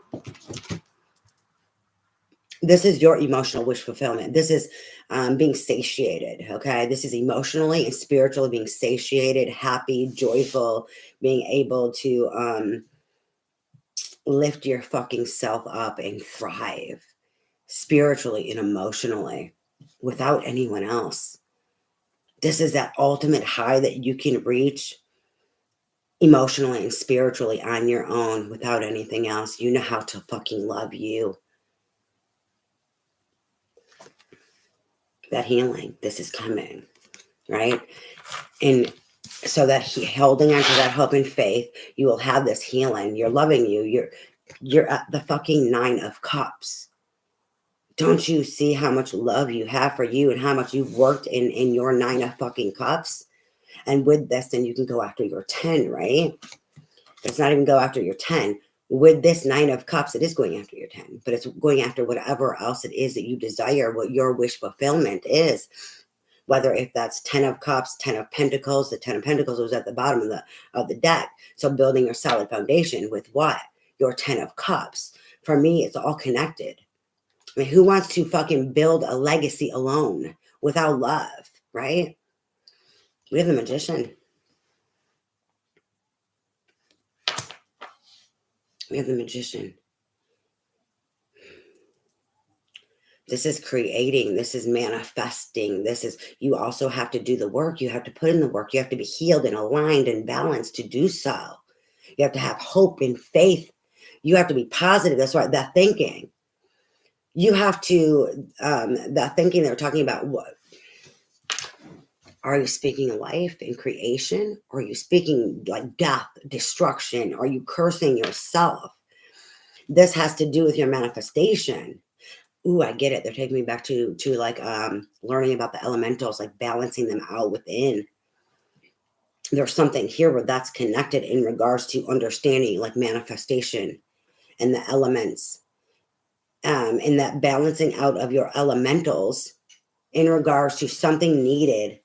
This is your emotional wish fulfillment. This is being satiated. Okay. This is emotionally and spiritually being satiated, happy, joyful, being able to lift your fucking self up and thrive spiritually and emotionally without anyone else. This is that ultimate high that you can reach emotionally and spiritually on your own without anything else. You know how to fucking love you. That healing, this is coming, right? And so that holding on to that hope and faith, you will have this healing. You're loving you. You're at the fucking 9 of Cups. Don't you see how much love you have for you and how much you've worked in your 9 of fucking Cups? And with this, then you can go after your 10, right? It's not even go after your 10. With this 9 of Cups, it is going after your 10, but it's going after whatever else it is that you desire, what your wish fulfillment is. Whether if that's 10 of Cups, 10 of Pentacles, the 10 of Pentacles was at the bottom of the deck. So building a solid foundation with what? Your 10 of Cups. For me, it's all connected. I mean, who wants to fucking build a legacy alone without love, right? We have the Magician. We have the Magician. This is creating. This is manifesting. This is, you also have to do the work. You have to put in the work. You have to be healed and aligned and balanced to do so. You have to have hope and faith. You have to be positive. That's right. That thinking. You have to, that thinking they're talking about, what? Are you speaking life and creation? Or are you speaking like death, destruction? Are you cursing yourself? This has to do with your manifestation. Ooh, I get it. They're taking me back to like learning about the elementals, like balancing them out within. There's something here where that's connected in regards to understanding like manifestation and the elements. And that balancing out of your elementals in regards to something needed,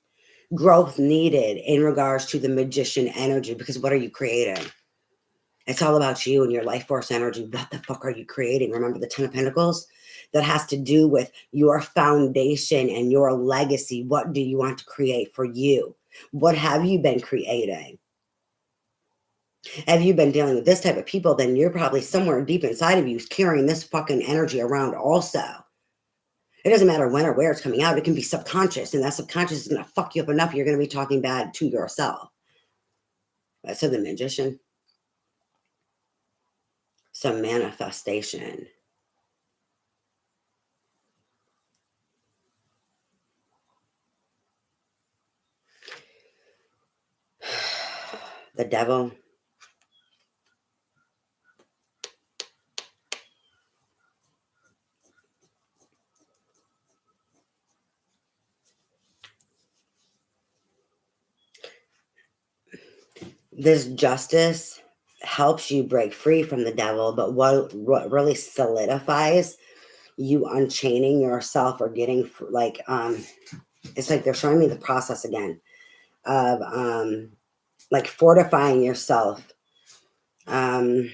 growth needed in regards to the Magician energy. Because what are you creating? It's all about you and your life force energy. What the fuck are you creating? Remember the 10 of Pentacles? That has to do with your foundation and your legacy. What do you want to create for you? What have you been creating? Have you been dealing with this type of people? Then you're probably somewhere deep inside of you carrying this fucking energy around also. It doesn't matter when or where it's coming out. It can be subconscious, and that subconscious is going to fuck you up enough. You're going to be talking bad to yourself. So the Magician. Some manifestation. The Devil. This Justice helps you break free from the devil, but what really solidifies you unchaining yourself or getting like it's like they're showing me the process again of like fortifying yourself. The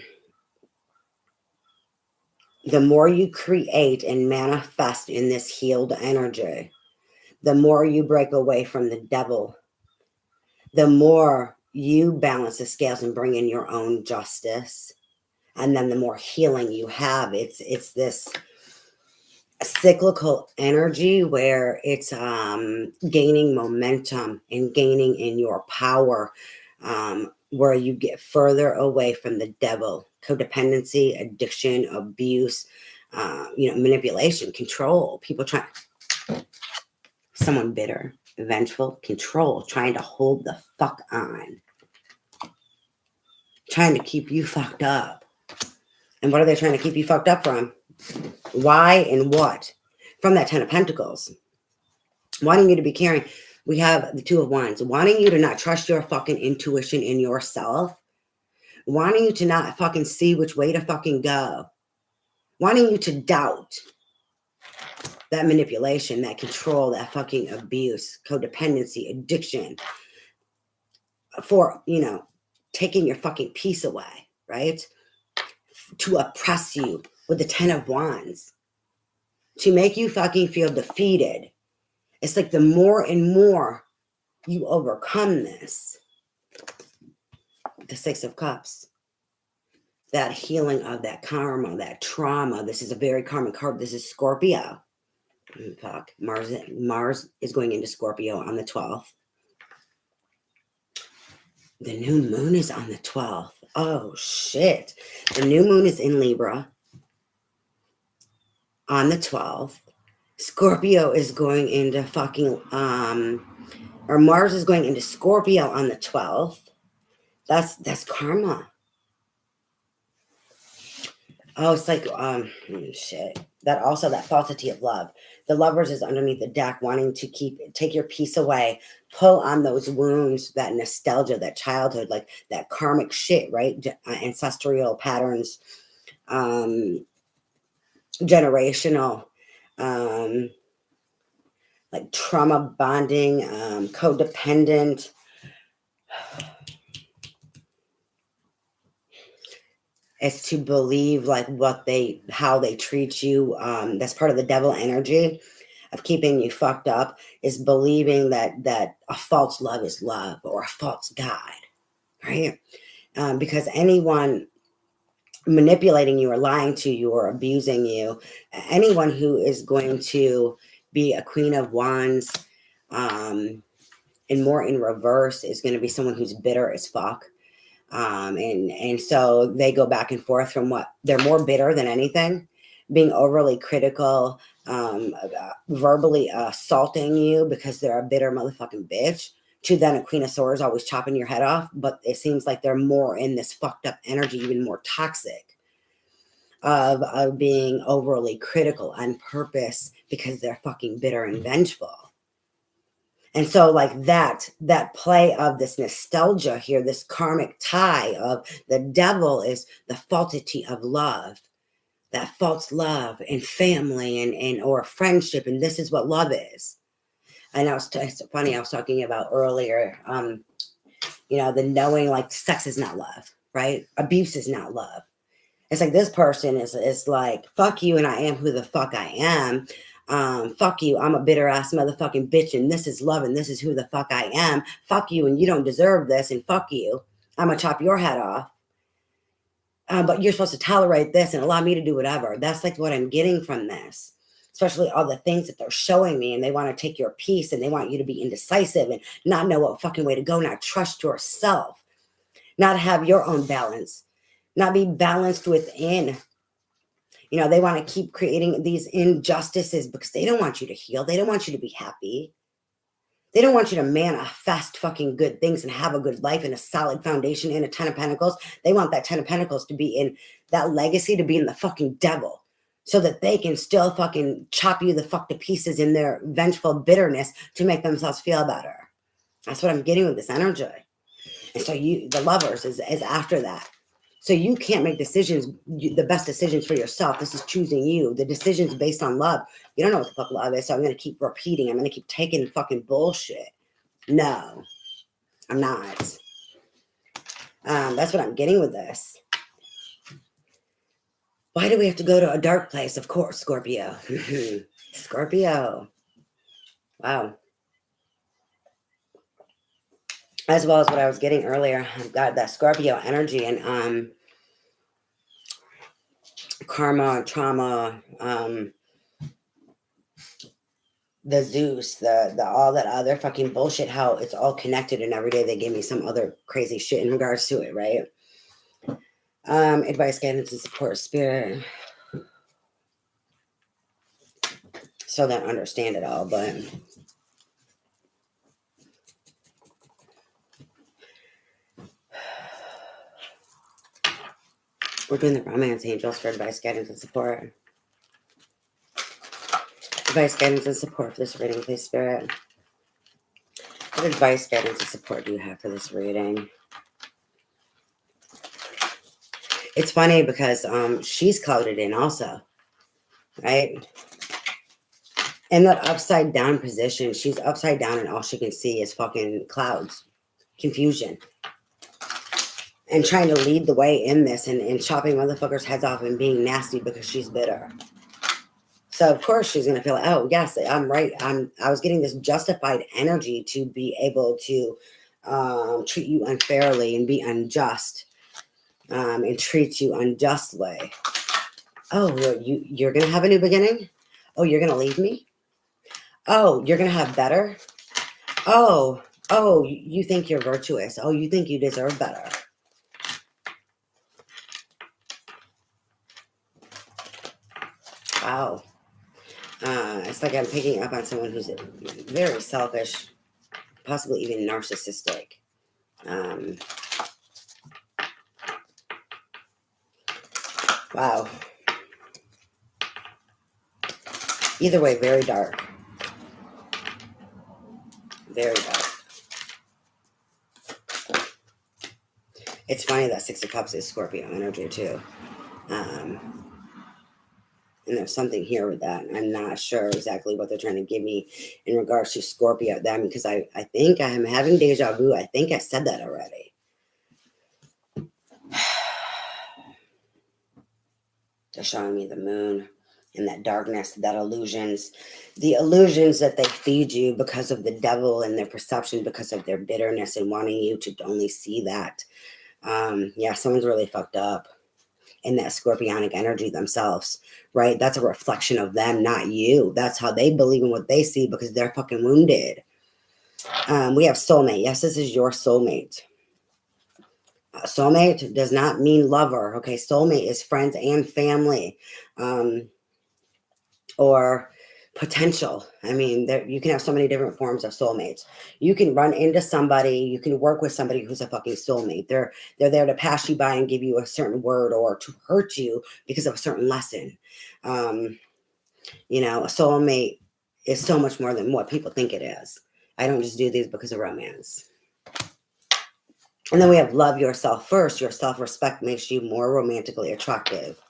more you create and manifest in this healed energy, the more you break away from the devil, the more you balance the scales and bring in your own justice. And then the more healing you have. It's this cyclical energy where it's gaining momentum and gaining in your power, where you get further away from the devil, codependency, addiction, abuse, manipulation, control, people trying, someone bitter, vengeful, control, trying to hold the fuck on, trying to keep you fucked up. And what are they trying to keep you fucked up from? Why and what? From that 10 of Pentacles. Wanting you to be caring. We have the 2 of Wands. Wanting you to not trust your fucking intuition in yourself. Wanting you to not fucking see which way to fucking go. Wanting you to doubt. That manipulation, that control, that fucking abuse, codependency, addiction. For, taking your fucking peace away, right? To oppress you with the 10 of Wands. to make you fucking feel defeated. It's like the more and more you overcome this, the Six of Cups, that healing of that karma, that trauma. This is a very karmic card. This is Scorpio. Fuck. Mars is going into Scorpio on the 12th. The new moon is on the 12th. Oh, shit. The new moon is in Libra on the 12th. Scorpio is going into fucking, or Mars is going into Scorpio on the 12th. That's karma. Oh, it's like, shit. That also, that falsity of love. The Lovers is underneath the deck, wanting to take your peace away, pull on those wounds, that nostalgia, that childhood, like that karmic shit, right? Ancestral patterns, generational, like trauma bonding, codependent. Is to believe like how they treat you. That's part of the devil energy of keeping you fucked up, is believing that a false love is love, or a false God, right? Because anyone manipulating you or lying to you or abusing you, anyone who is going to be a Queen of Wands, and more in reverse, is going to be someone who's bitter as fuck. And so they go back and forth from what they're more bitter than anything, being overly critical, verbally assaulting you because they're a bitter motherfucking bitch, to then a Queen of Swords always chopping your head off. But it seems like they're more in this fucked up energy, even more toxic, of being overly critical on purpose because they're fucking bitter and vengeful. And so like that play of this nostalgia here, this karmic tie of the devil, is the falsity of love, that false love and family and or friendship. And this is what love is. And it's funny, I was talking about earlier, the knowing like sex is not love, right? Abuse is not love. It's like this person is like, fuck you and I am who the fuck I am. Fuck you, I'm a bitter ass motherfucking bitch, and this is love, and this is who the fuck I am. Fuck you, and you don't deserve this, and fuck you, I'm gonna chop your head off. But you're supposed to tolerate this and allow me to do whatever. That's like what I'm getting from this, especially all the things that they're showing me, and they want to take your peace, and they want you to be indecisive and not know what fucking way to go, not trust yourself, not have your own balance, not be balanced within. They want to keep creating these injustices because they don't want you to heal. They don't want you to be happy. They don't want you to manifest fucking good things and have a good life and a solid foundation and a 10 of Pentacles. They want that 10 of Pentacles to be in that legacy, to be in the fucking devil, so that they can still fucking chop you the fuck to pieces in their vengeful bitterness to make themselves feel better. That's what I'm getting with this energy. And so the Lovers is after that. So you can't make decisions, the best decisions for yourself. This is choosing you. The decisions based on love. You don't know what the fuck love is, so I'm going to keep repeating. I'm going to keep taking fucking bullshit. No, I'm not. That's what I'm getting with this. Why do we have to go to a dark place? Of course, Scorpio. Scorpio. Wow. As well as what I was getting earlier. I've got that Scorpio energy and karma, trauma, the Zeus, the all that other fucking bullshit, how it's all connected, and every day they give me some other crazy shit in regards to it, right? Advice, guidance, and support, spirit. So don't understand it all, but we're doing the romance angels for advice, guidance, and support. Advice, guidance, and support for this reading, please, Spirit. What advice, guidance, and support do you have for this reading? It's funny because she's clouded in also, right? In that upside down position, she's upside down and all she can see is fucking clouds, confusion. And trying to lead the way in this and chopping motherfuckers' heads off and being nasty because she's bitter. So of course she's gonna feel, oh yes, I'm right. I was getting this justified energy to be able to treat you unfairly and be unjust, and treat you unjustly. Oh, you're gonna have a new beginning. Oh, you're gonna leave me. Oh, you're gonna have better. Oh, oh, you think you're virtuous. Oh, you think you deserve better. Wow. It's like I'm picking up on someone who's very selfish, possibly even narcissistic. Um, wow. Either way, very dark. Very dark. It's funny that Six of Cups is Scorpio energy too. And there's something here with that. I'm not sure exactly what they're trying to give me in regards to Scorpio then, because I think I'm having deja vu. I think I said that already. They're showing me the moon and that darkness, that illusions, the illusions that they feed you because of the devil and their perception, because of their bitterness and wanting you to only see that. Yeah, someone's really fucked up in that scorpionic energy themselves, right? That's a reflection of them, not you. That's how they believe in what they see because they're fucking wounded. We have soulmate. Yes, this is your soulmate. Soulmate does not mean lover. Okay, soulmate is friends and family, or potential. I mean, you can have so many different forms of soulmates. You can run into somebody, you can work with somebody who's a fucking soulmate. They're there to pass you by and give you a certain word or to hurt you because of a certain lesson. You know, a soulmate is so much more than what people think it is. I don't just do these because of romance. And then we have love yourself first. Your self-respect makes you more romantically attractive.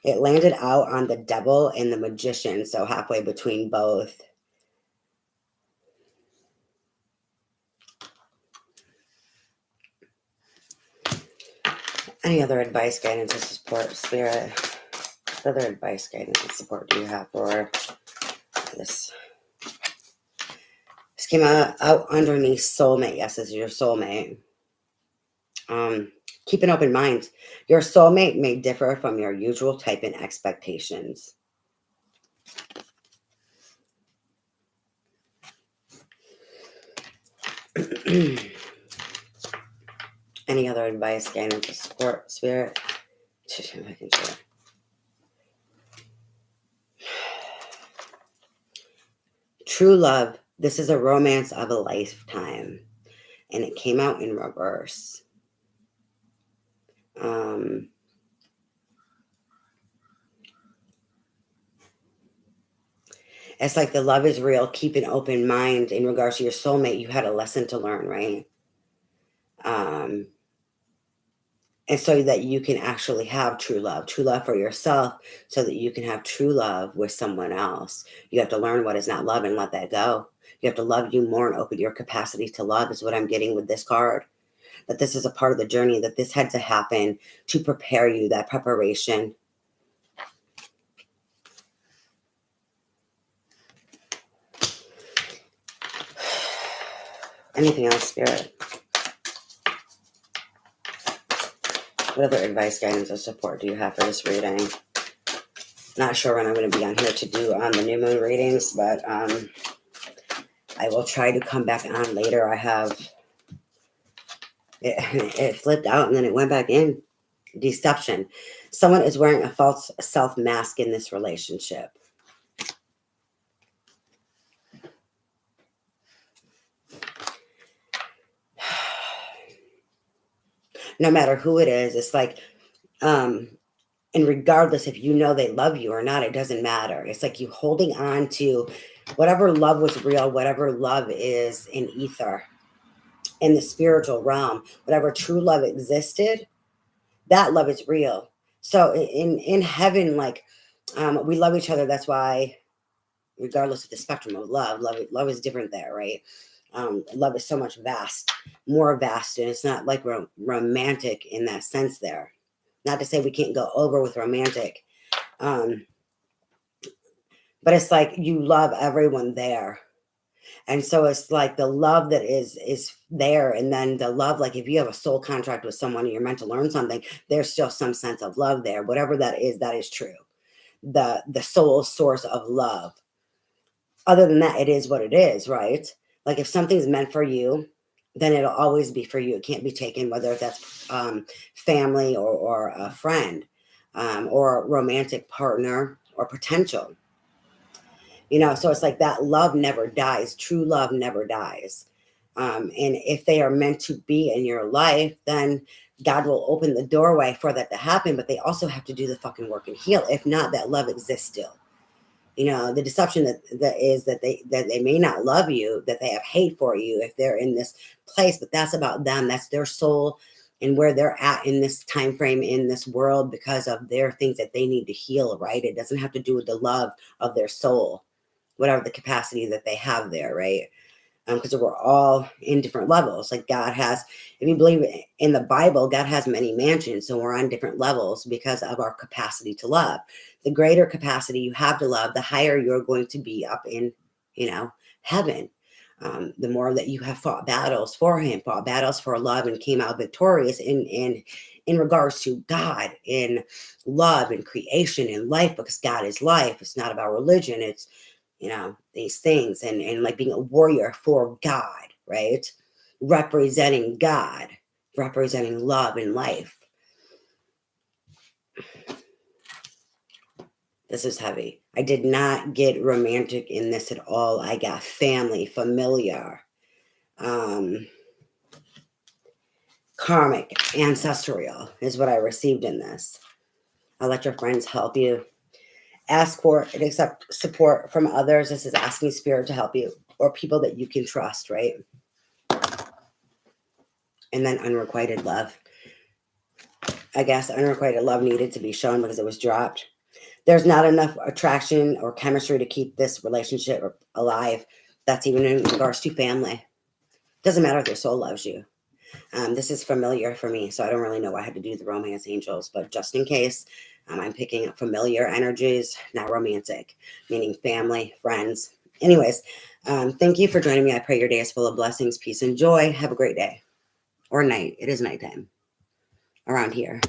It landed out on the devil and the magician, so halfway between both. Any other advice, guidance, or support, spirit? What other advice, guidance, and support do you have for this? This came out underneath soulmate. Yes, this is your soulmate. Keep an open mind. Your soulmate may differ from your usual type in expectations. Any other advice, guidance, or support, spirit? True love. This is a romance of a lifetime. And it came out in reverse. It's like the love is real. Keep an open mind in regards to your soulmate. You had a lesson to learn, right? And so that you can actually have true love for yourself, so that you can have true love with someone else. You have to learn what is not love and let that go. You have to love you more and open your capacity to love is what I'm getting with this card. That this is a part of the journey, that this had to happen to prepare you, that preparation. Anything else, spirit? What other advice, guidance, or support do you have for this reading? Not sure when I'm going to be on here to do the new moon readings, but I will try to come back on later. I have it flipped out and then it went back in. Deception. Someone is wearing a false self mask in this relationship. No matter who it is, it's like, and regardless if you know they love you or not, it doesn't matter. It's like you holding on to whatever love was real, whatever love is in ether, in the spiritual realm, whatever true love existed, that love is real. So in heaven, like, we love each other. That's why, regardless of the spectrum of love is different there, right? Love is so much more vast, and it's not like romantic in that sense there. Not to say we can't go over with romantic, but it's like you love everyone there. And so it's like the love that is there, and then the love, like if you have a soul contract with someone and you're meant to learn something, there's still some sense of love there. Whatever that is true. The soul source of love. Other than that, it is what it is, right? Like if something's meant for you, then it'll always be for you. It can't be taken, whether that's family or a friend, or a romantic partner or potential. So it's like that love never dies. True love never dies. And if they are meant to be in your life, then God will open the doorway for that to happen. But they also have to do the fucking work and heal. If not, that love exists still. The deception that is that they may not love you, that they have hate for you if they're in this place, but that's about them. That's their soul and where they're at in this time frame, in this world, because of their things that they need to heal, right? It doesn't have to do with the love of their soul, whatever the capacity that they have there, right? Because we're all in different levels. Like God has, if you believe in the Bible, God has many mansions. So we're on different levels because of our capacity to love. The greater capacity you have to love, the higher you're going to be up in, heaven. The more that you have fought battles for Him, fought battles for love, and came out victorious in regards to God, in love and creation and life, because God is life. It's not about religion. It's these things, and like being a warrior for God, right? Representing God, representing love and life. This is heavy. I did not get romantic in this at all. I got family, familiar, karmic, ancestral is what I received in this. I'll let your friends help you. Ask for and accept support from others. This is asking Spirit to help you, or people that you can trust, right? And then unrequited love. I guess unrequited love needed to be shown because it was dropped. There's not enough attraction or chemistry to keep this relationship alive. That's even in regards to family. Doesn't matter if your soul loves you. This is familiar for me, so I don't really know why I had to do the romance angels, but just in case, I'm picking up familiar energies, not romantic, meaning family, friends. Anyways, thank you for joining me. I pray your day is full of blessings, peace, and joy. Have a great day or night. It is nighttime around here.